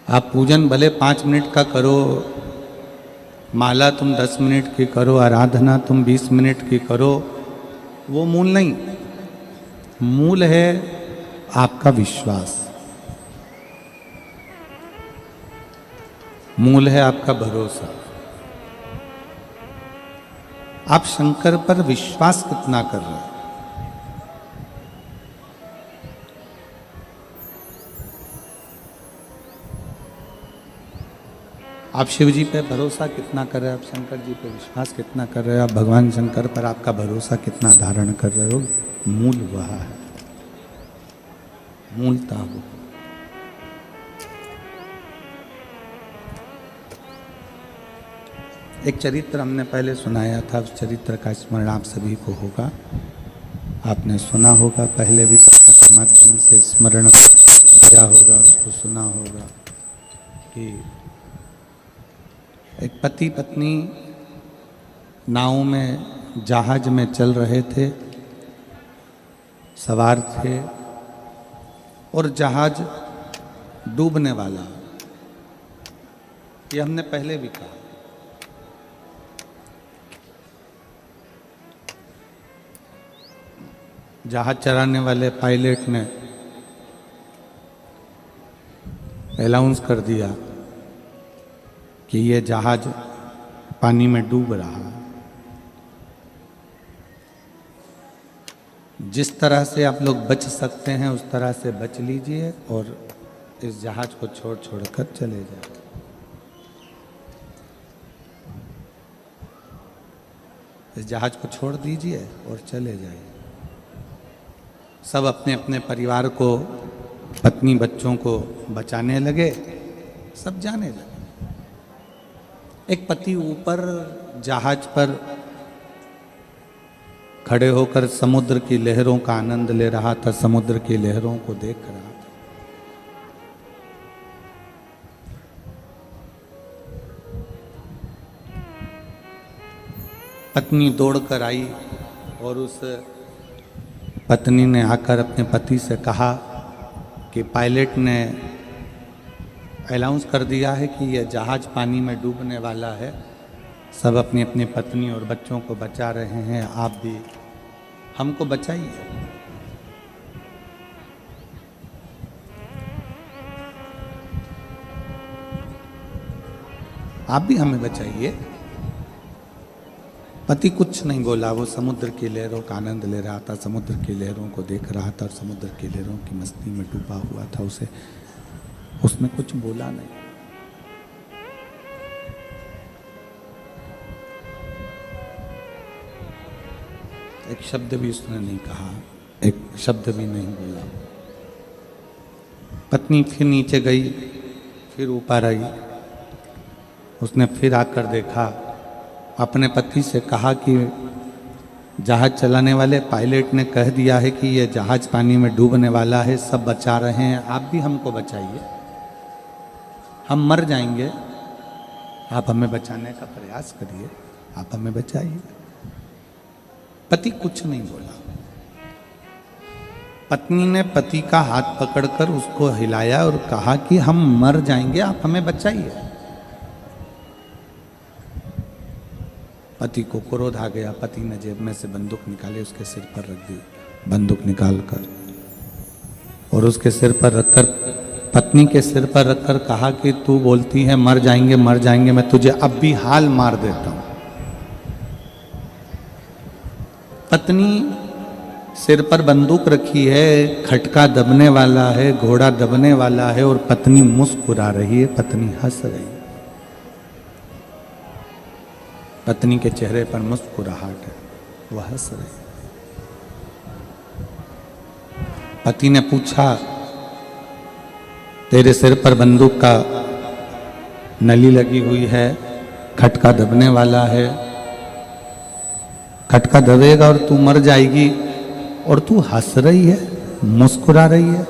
आप पूजन भले 5 मिनट का करो, माला तुम 10 मिनट की करो, आराधना तुम 20 मिनट की करो, वो मूल नहीं। मूल है आपका विश्वास, मूल है आपका भरोसा। आप शंकर पर विश्वास कितना कर रहे हो। आप शिव जी पे भरोसा कितना कर रहे हो, आप शंकर जी पे विश्वास कितना कर रहे हो, आप भगवान शंकर पर आपका भरोसा कितना धारण कर रहे हो। मूल वह है, मूलता वो। एक चरित्र हमने पहले सुनाया था, उस चरित्र का स्मरण आप सभी को होगा, आपने सुना होगा, पहले भी कथा के माध्यम से स्मरण किया होगा, उसको सुना होगा कि एक पति पत्नी नाव में, जहाज में चल रहे थे, सवार थे और जहाज डूबने वाला। ये हमने पहले भी कहा। जहाज चलाने वाले पायलट ने अनाउंस कर दिया कि ये जहाज पानी में डूब रहा है। जिस तरह से आप लोग बच सकते हैं उस तरह से बच लीजिए और इस जहाज को छोड़ कर चले जाए। इस जहाज को छोड़ दीजिए और चले जाइए। सब अपने अपने परिवार को, पत्नी बच्चों को बचाने लगे, सब जाने लगे। एक पति ऊपर जहाज पर खड़े होकर समुद्र की लहरों का आनंद ले रहा था, समुद्र की लहरों को देख रहा था। पत्नी दौड़कर आई और उस पत्नी ने आकर अपने पति से कहा कि पायलट ने अनाउंस कर दिया है कि यह जहाज पानी में डूबने वाला है, सब अपनी अपनी पत्नी और बच्चों को बचा रहे हैं, आप भी हमको बचाइए। आप भी हमें बचाइए। पति कुछ नहीं बोला, वो समुद्र की लहरों का आनंद ले रहा था, समुद्र की लहरों को देख रहा था और समुद्र की लहरों की मस्ती में डूबा हुआ था। उसने कुछ बोला नहीं। एक शब्द भी उसने नहीं कहा, एक शब्द भी नहीं बोला। पत्नी फिर नीचे गई, फिर ऊपर आई। उसने फिर आकर देखा, अपने पति से कहा कि जहाज चलाने वाले पायलट ने कह दिया है कि यह जहाज पानी में डूबने वाला है, सब बचा रहे हैं, आप भी हमको बचाइए, हम मर जाएंगे, आप हमें बचाने का प्रयास करिए, आप हमें बचाइए। पति कुछ नहीं बोला। पत्नी ने पति का हाथ पकड़कर उसको हिलाया और कहा कि हम मर जाएंगे, आप हमें बचाइए। पति को क्रोध आ गया। पति ने जेब में से बंदूक निकाले, उसके सिर पर रख दी, बंदूक निकालकर, और उसके सिर पर रखकर, पत्नी के सिर पर रखकर कहा कि तू बोलती है मर जाएंगे मर जाएंगे, मैं तुझे अब भी हाल मार देता हूं। पत्नी सिर पर बंदूक रखी है, खटका दबने वाला है, घोड़ा दबने वाला है, और पत्नी मुस्कुरा रही है, पत्नी हंस रही है। पत्नी के चेहरे पर मुस्कुराहट है, वह हंस रही। पति ने पूछा, तेरे सिर पर बंदूक का नली लगी हुई है, खटका दबने वाला है, खटका दबेगा और तू मर जाएगी, और तू हंस रही है, मुस्कुरा रही है।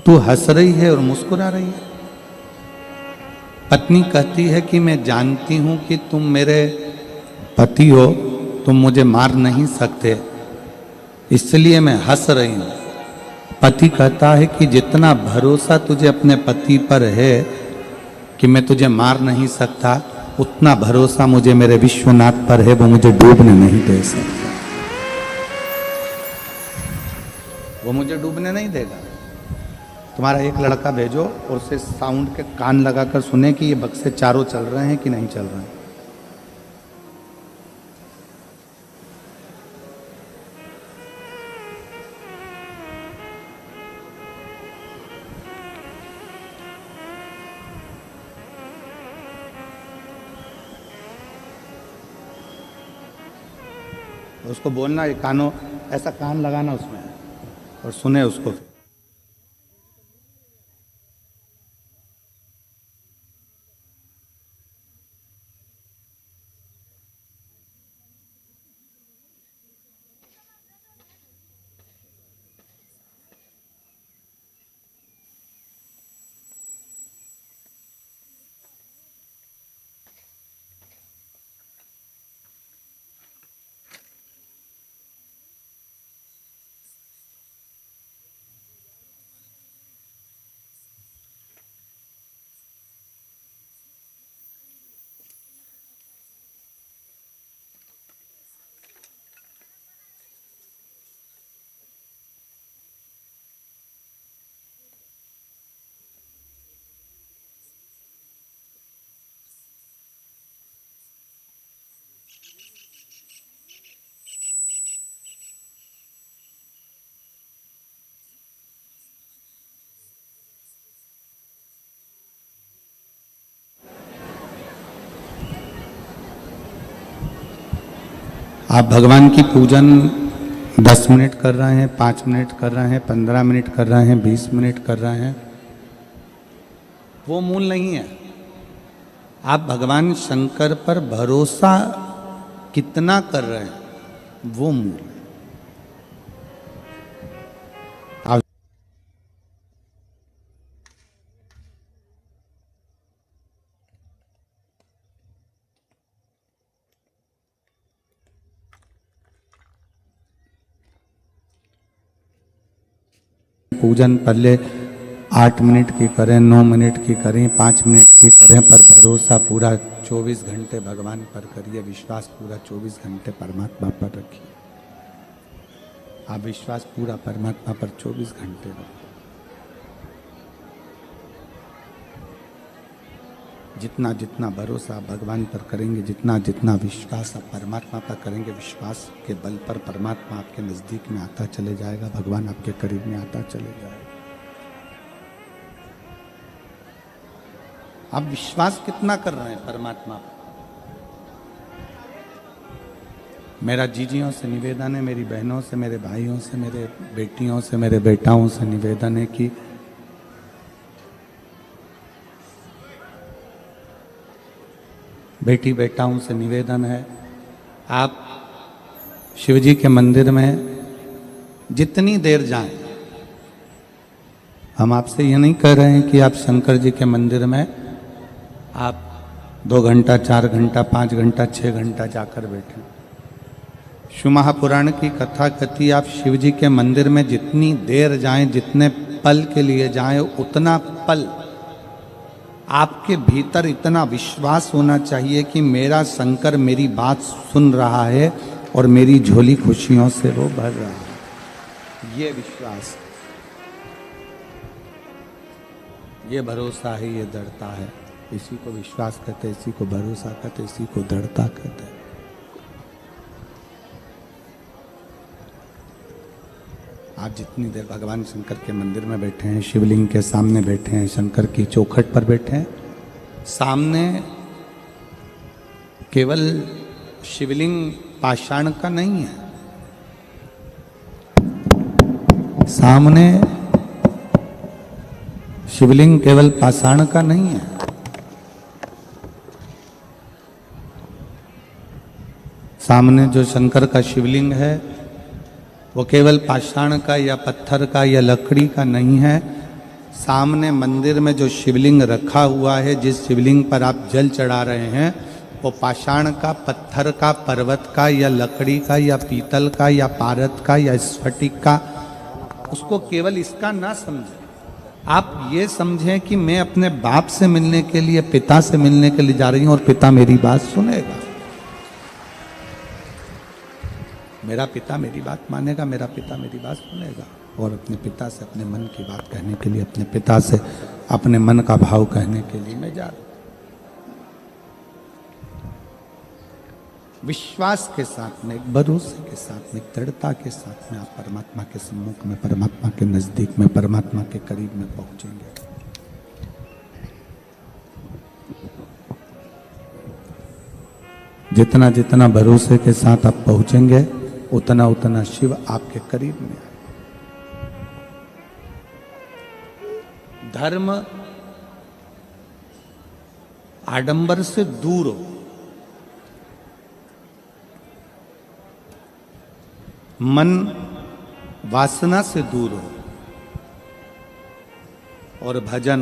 तू हंस रही है और मुस्कुरा रही है। पत्नी कहती है कि मैं जानती हूं कि तुम मेरे पति हो, तुम मुझे मार नहीं सकते, इसलिए मैं हंस रही हूं। पति कहता है कि जितना भरोसा तुझे अपने पति पर है कि मैं तुझे मार नहीं सकता, उतना भरोसा मुझे मेरे विश्वनाथ पर है, वो मुझे डूबने नहीं दे सकता, वो मुझे डूबने नहीं देगा। तुम्हारा एक लड़का भेजो और उसे साउंड के कान लगाकर सुने कि ये बक्से चारों चल रहे हैं कि नहीं चल रहे हैं। उसको बोलना, ये कानों ऐसा कान लगाना उसमें और सुने उसको। आप भगवान की पूजन 10 मिनट कर रहे हैं, 5 मिनट कर रहे हैं, 15 मिनट कर रहे हैं, 20 मिनट कर रहे हैं, वो मूल नहीं है। आप भगवान शंकर पर भरोसा कितना कर रहे हैं, वो मूल है। आप पूजन पहले 8 मिनट की करें, 9 मिनट की करें, 5 मिनट की करें, पर भरोसा पूरा 24 घंटे भगवान पर करिए। विश्वास पूरा 24 घंटे परमात्मा पर रखिए। आप विश्वास पूरा परमात्मा पर 24 घंटे रखिए। जितना जितना भरोसा आप भगवान पर करेंगे, जितना जितना विश्वास आप परमात्मा पर करेंगे, विश्वास के बल पर परमात्मा आपके नजदीक में आता चले जाएगा, भगवान आपके करीब में आता चले जाएगा। आप विश्वास कितना कर रहे हैं परमात्मा पर? मेरा जीजियों से निवेदन है, मेरी बहनों से, मेरे भाइयों से, मेरे बेटियों से, मेरे बेटाओं से निवेदन है कि बेटी बेटाओं से निवेदन है, आप शिवजी के मंदिर में जितनी देर जाएं, हम आपसे ये नहीं कह रहे हैं कि आप शंकर जी के मंदिर में आप 2 घंटा, 4 घंटा, 5 घंटा, 6 घंटा जाकर बैठें। शिव महापुराण की कथा कहती, आप शिव जी के मंदिर में जितनी देर जाएं, जितने पल के लिए जाएं, उतना पल आपके भीतर इतना विश्वास होना चाहिए कि मेरा शंकर मेरी बात सुन रहा है और मेरी झोली खुशियों से वो भर रहा है। ये विश्वास, ये भरोसा है, ये दृढ़ता है। इसी को विश्वास कहते हैं, इसी को भरोसा कहते हैं, इसी को दृढ़ता कहते हैं। आप जितनी देर भगवान शंकर के मंदिर में बैठे हैं, शिवलिंग के सामने बैठे हैं, शंकर की चौखट पर बैठे हैं, सामने केवल शिवलिंग पाषाण का नहीं है, सामने शिवलिंग केवल पाषाण का नहीं है, सामने जो शंकर का शिवलिंग है वो केवल पाषाण का या पत्थर का या लकड़ी का नहीं है। सामने मंदिर में जो शिवलिंग रखा हुआ है, जिस शिवलिंग पर आप जल चढ़ा रहे हैं, वो पाषाण का, पत्थर का, पर्वत का या लकड़ी का या पीतल का या पारद का या स्फटिक का, उसको केवल इसका ना समझें। आप ये समझें कि मैं अपने बाप से मिलने के लिए, पिता से मिलने के लिए जा रही हूं और पिता मेरी बात सुनेगा, मेरा पिता मेरी बात मानेगा, मेरा पिता मेरी बात सुनेगा। और अपने पिता से अपने मन की बात कहने के लिए, अपने पिता से अपने मन का भाव कहने के लिए मैं जा रहा हूं। विश्वास के साथ में, एक भरोसे के साथ में, एक दृढ़ता के साथ में आप परमात्मा के सम्मुख में, परमात्मा के नजदीक में, परमात्मा के करीब में पहुंचेंगे। जितना जितना भरोसे के साथ आप पहुंचेंगे, उतना उतना शिव आपके करीब में आए। धर्म आडंबर से दूर हो, मन वासना से दूर हो, और भजन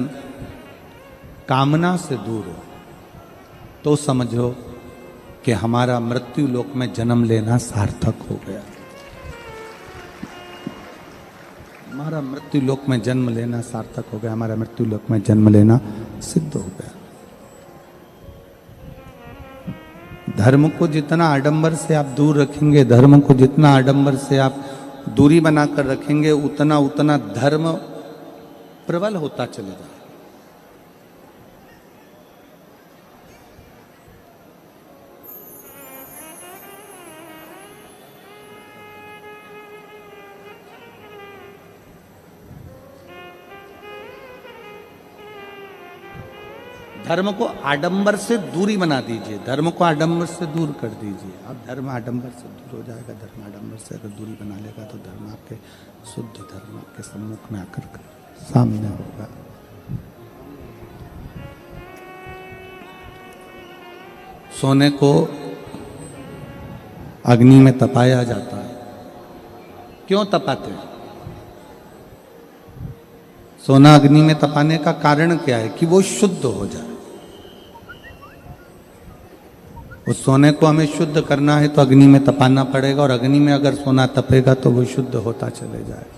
कामना से दूर हो, तो समझो कि हमारा मृत्यु लोक में जन्म लेना सार्थक हो गया। हमारा मृत्यु लोक में जन्म लेना सार्थक हो गया, हमारा मृत्यु लोक में जन्म लेना सिद्ध हो गया। धर्म को जितना आडंबर से आप दूर रखेंगे, धर्म को जितना आडंबर से आप दूरी बनाकर रखेंगे, उतना उतना धर्म प्रबल होता चलेगा। धर्म को आडंबर से दूरी बना दीजिए, धर्म को आडंबर से दूर कर दीजिए। अब धर्म आडंबर से दूर हो जाएगा, धर्म आडंबर से अगर दूरी बना लेगा तो धर्म आपके शुद्ध धर्म आपके सम्मुख में आकर सामने होगा। सोने को अग्नि में तपाया जाता है, क्यों तपाते हैं? सोना अग्नि में तपाने का कारण क्या है? कि वो शुद्ध हो जाए। उस सोने को हमें शुद्ध करना है तो अग्नि में तपाना पड़ेगा, और अग्नि में अगर सोना तपेगा तो वो शुद्ध होता चले जाएगा।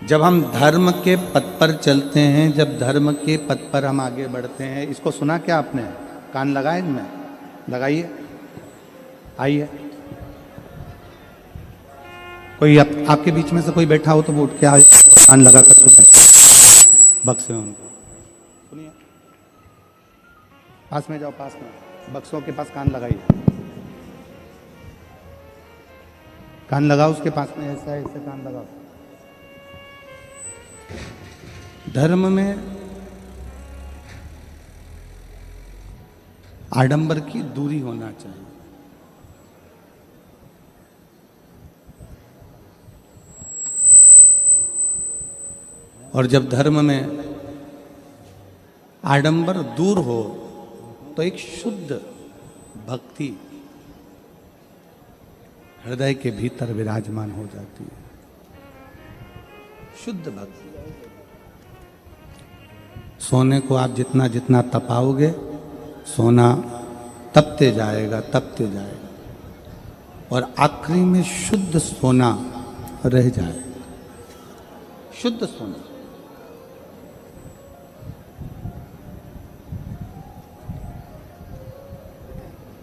जब हम धर्म के पथ पर चलते हैं, जब धर्म के पथ पर हम आगे बढ़ते हैं, इसको सुना क्या आपने? कान लगाए इनमें, लगाइए, आइए। कोई आपके बीच में से कोई बैठा हो तो वो उठ के आ जाए, कान लगा कर सुने, बक्से उनको सुनिए। पास में जाओ, पास में बक्सों के पास कान लगाइए, कान लगाओ उसके पास में, ऐसा ऐसे कान लगाओ। धर्म में आडंबर की दूरी होना चाहिए। और जब धर्म में आडंबर दूर हो तो एक शुद्ध भक्ति हृदय के भीतर विराजमान हो जाती है। शुद्ध भक्ति। सोने को आप जितना जितना तपाओगे, सोना तपते जाएगा, तपते जाएगा, और आखिरी में शुद्ध सोना रह जाएगा। शुद्ध सोना।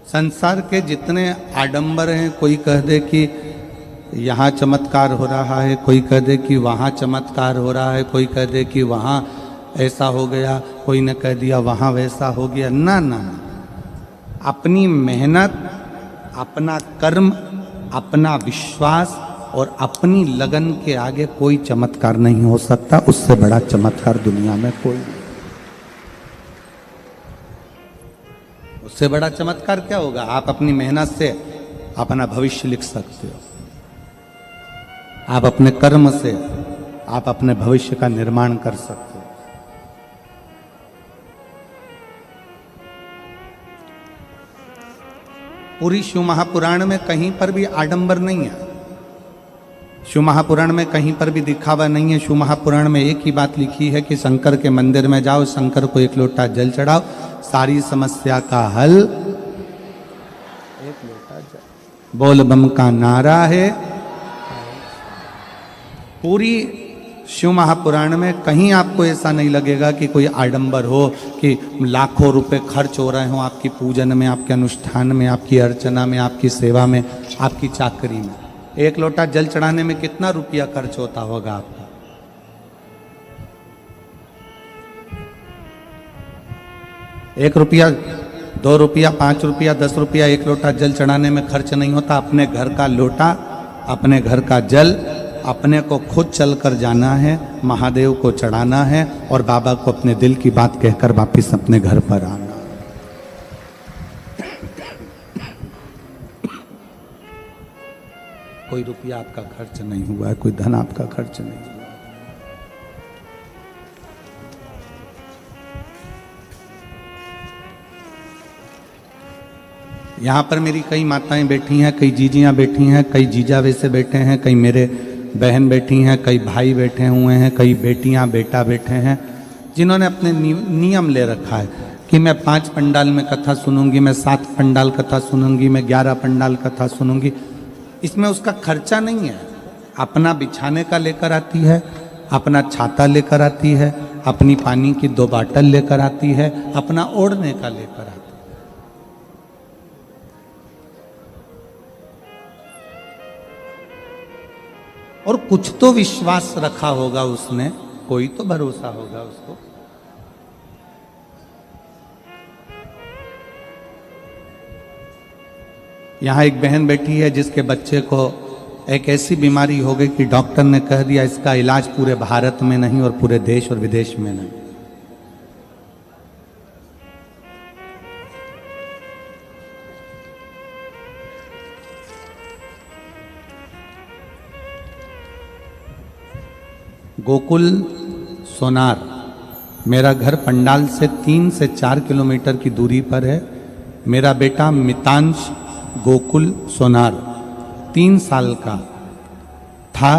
संसार के जितने आडंबर हैं, कोई कह दे कि यहाँ चमत्कार हो रहा है, कोई कह दे कि वहाँ चमत्कार हो रहा है, कोई कह दे कि वहाँ ऐसा हो गया, कोई ने कह दिया वहाँ वैसा हो गया। ना ना, अपनी मेहनत, अपना कर्म, अपना विश्वास और अपनी लगन के आगे कोई चमत्कार नहीं हो सकता। उससे बड़ा चमत्कार दुनिया में कोई नहीं। उससे बड़ा चमत्कार क्या होगा? आप अपनी मेहनत से अपना भविष्य लिख सकते हो। आप अपने कर्म से आप अपने भविष्य का निर्माण कर सकते हो। पूरी शिव महापुराण में कहीं पर भी आडंबर नहीं है। शिव महापुराण में कहीं पर भी दिखावा नहीं है। शिव महापुराण में एक ही बात लिखी है कि शंकर के मंदिर में जाओ, शंकर को एक लोटा जल चढ़ाओ, सारी समस्या का हल एक लोटा जल। बोल बम का नारा है। पूरी शिव महापुराण में कहीं आपको ऐसा नहीं लगेगा कि कोई आडंबर हो, कि लाखों रुपए खर्च हो रहे हो आपकी पूजन में, आपके अनुष्ठान में, आपकी अर्चना में, आपकी सेवा में, आपकी चाकरी में। एक लोटा जल चढ़ाने में कितना रुपया खर्च होता होगा आपका? एक रुपया, 2 रुपया, 5 रुपया, 10 रुपया एक लोटा जल चढ़ाने में खर्च नहीं होता। अपने घर का लोटा, अपने घर का जल अपने को खुद चलकर जाना है, महादेव को चढ़ाना है और बाबा को अपने दिल की बात कहकर वापिस अपने घर पर आना। कोई रुपया आपका खर्च नहीं हुआ है, कोई धन आपका खर्च नहीं हुआ। यहाँ पर मेरी कई माताएं बैठी हैं, कई जीजियाँ बैठी हैं, कई जीजा वैसे बैठे हैं, कई मेरे बहन बैठी हैं, कई भाई बैठे हुए हैं, कई बेटियाँ बेटा बैठे हैं, जिन्होंने अपने नियम ले रखा है कि मैं 5 पंडाल में कथा सुनूंगी, मैं 7 पंडाल कथा सुनूंगी, मैं 11 पंडाल कथा सुनूंगी। इसमें उसका खर्चा नहीं है। अपना बिछाने का लेकर आती है, अपना छाता लेकर आती है, अपनी पानी की 2 बाटल लेकर आती है, अपना ओढ़ने का लेकर आती है। और कुछ तो विश्वास रखा होगा उसने, कोई तो भरोसा होगा उसको। यहां एक बहन बैठी है जिसके बच्चे को एक ऐसी बीमारी हो गई कि डॉक्टर ने कह दिया इसका इलाज पूरे भारत में नहीं और पूरे देश और विदेश में नहीं। गोकुल सोनार, मेरा घर पंडाल से 3 से 4 किलोमीटर की दूरी पर है। मेरा बेटा मितांश गोकुल सोनार 3 साल का था।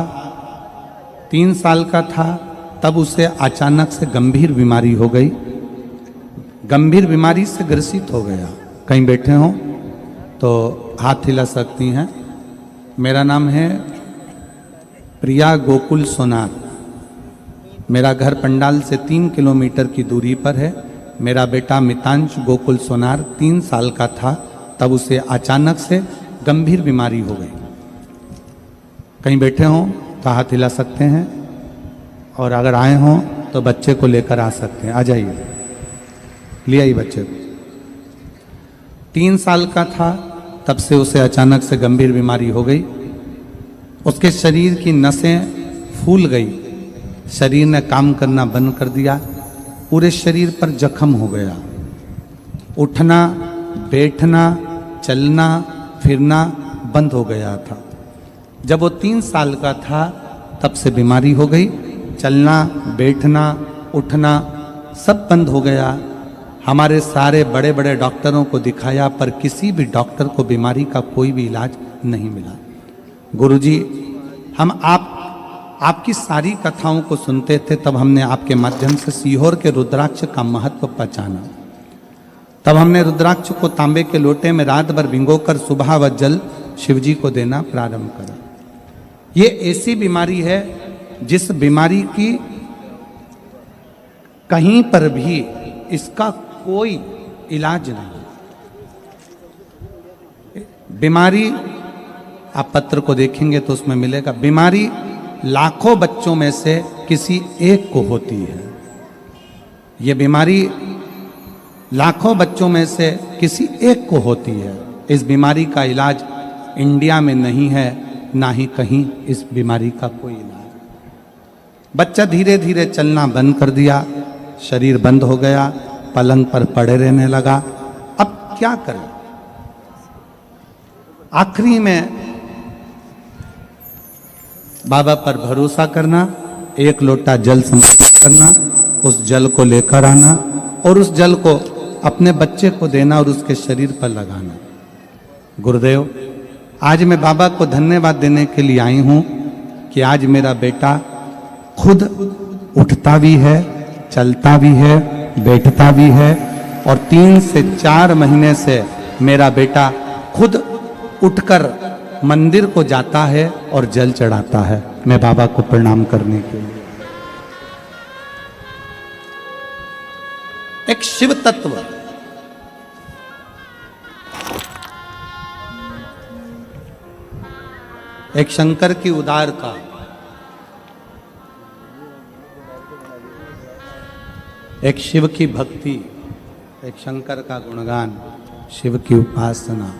3 साल का था तब उसे अचानक से गंभीर बीमारी हो गई। गंभीर बीमारी से ग्रसित हो गया। कहीं बैठे हो तो हाथ हिला सकती हैं। मेरा नाम है प्रिया गोकुल सोनार। मेरा घर पंडाल से 3 किलोमीटर की दूरी पर है। मेरा बेटा मितांश गोकुल सोनार 3 साल का था, तब उसे अचानक से गंभीर बीमारी हो गई। कहीं बैठे हों तो हाथ हिला सकते हैं, और अगर आए हों तो बच्चे को लेकर आ सकते हैं। आ जाइए, ले आइए बच्चे को। 3 साल का था तब से उसे अचानक से गंभीर बीमारी हो गई। उसके शरीर की नसें फूल गई, शरीर ने काम करना बंद कर दिया, पूरे शरीर पर जख्म हो गया। उठना, बैठना, चलना फिरना बंद हो गया था। जब वो 3 साल का था तब से बीमारी हो गई। चलना, बैठना, उठना सब बंद हो गया। हमारे सारे बड़े बड़े डॉक्टरों को दिखाया, पर किसी भी डॉक्टर को बीमारी का कोई भी इलाज नहीं मिला। गुरुजी, हम आपकी सारी कथाओं को सुनते थे, तब हमने आपके माध्यम से सीहोर के रुद्राक्ष का महत्व पहचाना। तब हमने रुद्राक्ष को तांबे के लोटे में रात भर भिगोकर सुबह व जल शिवजी को देना प्रारंभ करा। ये ऐसी बीमारी है जिस बीमारी की कहीं पर भी इसका कोई इलाज नहीं। बीमारी, आप पत्र को देखेंगे तो उसमें मिलेगा, बीमारी लाखों बच्चों में से किसी एक को होती है। ये बीमारी लाखों बच्चों में से किसी एक को होती है। इस बीमारी का इलाज इंडिया में नहीं है, ना ही कहीं इस बीमारी का कोई इलाज। बच्चा धीरे धीरे चलना बंद कर दिया, शरीर बंद हो गया, पलंग पर पड़े रहने लगा। अब क्या करें? आखिरी में बाबा पर भरोसा करना, 1 लोटा जल समर्पित करना, उस जल को लेकर आना और उस जल को अपने बच्चे को देना और उसके शरीर पर लगाना। गुरुदेव, आज मैं बाबा को धन्यवाद देने के लिए आई हूं कि आज मेरा बेटा खुद उठता भी है, चलता भी है, बैठता भी है, और 3 से 4 महीने से मेरा बेटा खुद उठकर मंदिर को जाता है और जल चढ़ाता है, मैं बाबा को प्रणाम करने के लिए। एक शिव तत्व, एक शंकर की उदार का, एक शिव की भक्ति, एक शंकर का गुणगान, शिव की उपासना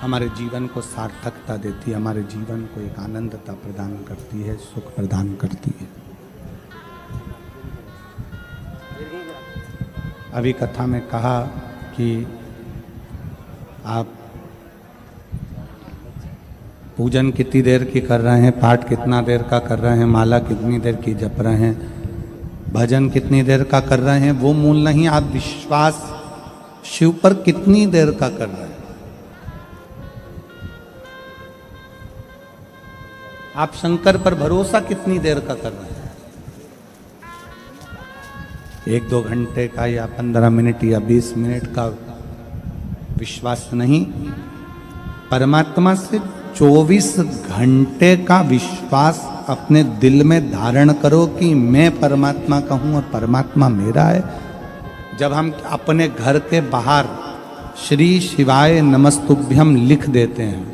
हमारे जीवन को सार्थकता देती है, हमारे जीवन को एक आनंदता प्रदान करती है, सुख प्रदान करती है। अभी कथा में कहा कि आप पूजन कितनी देर की कर रहे हैं, पाठ कितना देर का कर रहे हैं, माला कितनी देर की जप रहे हैं, भजन कितनी देर का कर रहे हैं, वो मूल नहीं, आप विश्वास शिव पर कितनी देर का कर रहे हैं। आप शंकर पर भरोसा कितनी देर का कर रहे हैं। 1-2 घंटे का या 15 मिनट या 20 मिनट का विश्वास नहीं, परमात्मा से 24 घंटे का विश्वास अपने दिल में धारण करो कि मैं परमात्मा का हूं और परमात्मा मेरा है। जब हम अपने घर के बाहर श्री शिवाय नमस्तुभ्यम लिख देते हैं,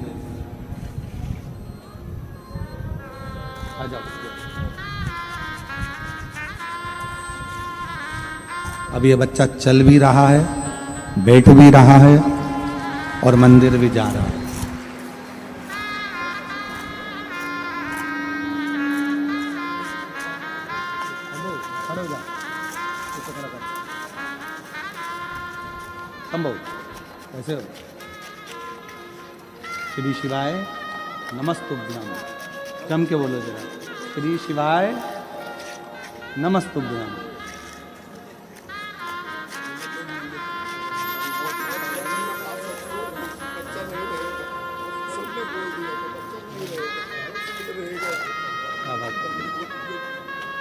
अब ये बच्चा चल भी रहा है, बैठ भी रहा है और मंदिर भी जा रहा है। संभव कैसे हो? श्री शिवाय नमस्तुभ्यम, जम के बोलो जरा, श्री शिवाय नमस्तुभ्यम।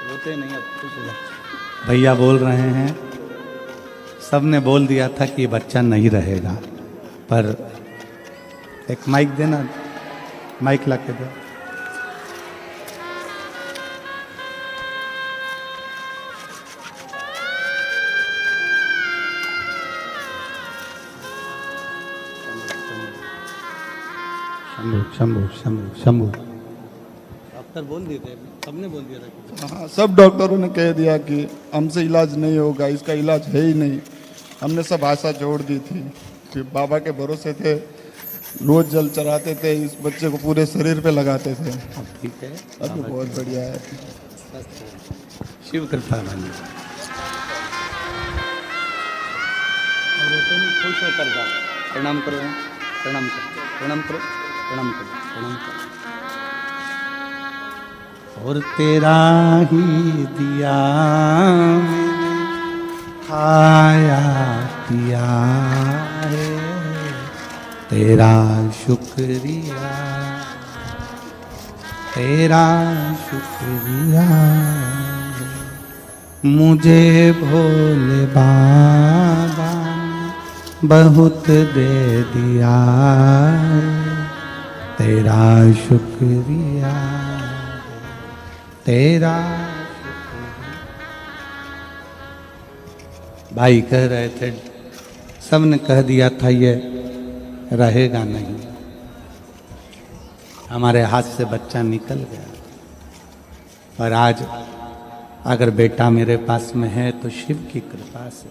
रोते नहीं, अब खुश हो जाओ। भैया बोल रहे हैं, सबने बोल दिया था कि ये बच्चा नहीं रहेगा, पर एक माइक देना, माइक ला के दो। शंभू शंभू शंभू शंभू। डॉक्टर बोल दिए थे, सबने बोल दिया था। हाँ, सब डॉक्टरों ने कह दिया कि हमसे इलाज नहीं होगा, इसका इलाज है ही नहीं। हमने सब आशा छोड़ दी थी कि बाबा के भरोसे थे, रोज जल चढ़ाते थे, इस बच्चे को पूरे शरीर पे लगाते थे। अब ठीक है, अभी बहुत बढ़िया है। शिव कृपा वाली। खुश होकर जाओ, प्रणाम करो, प्रणाम करो, प्रणाम करो, प्रणाम करो, प्रणाम करो। और तेरा ही दिया मैंने खाया पिया है, तेरा शुक्रिया, तेरा शुक्रिया। मुझे भोले बाबा ने बहुत दे दिया है, तेरा शुक्रिया, तेरा शुक्रिया। भाई कह रहे थे, सबने कह दिया था ये रहेगा नहीं, हमारे हाथ से बच्चा निकल गया। और आज अगर बेटा मेरे पास में है तो शिव की कृपा से,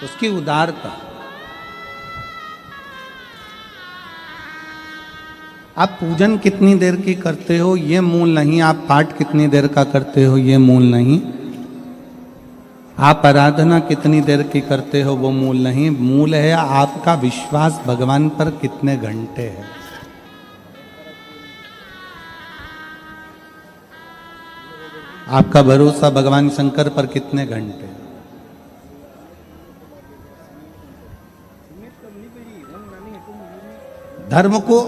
उसकी उदारता। आप पूजन कितनी देर की करते हो ये मूल नहीं, आप पाठ कितनी देर का करते हो ये मूल नहीं, आप आराधना कितनी देर की करते हो वो मूल नहीं। मूल है आपका विश्वास भगवान पर कितने घंटे है। आपका भरोसा भगवान शंकर पर कितने घंटे। धर्म को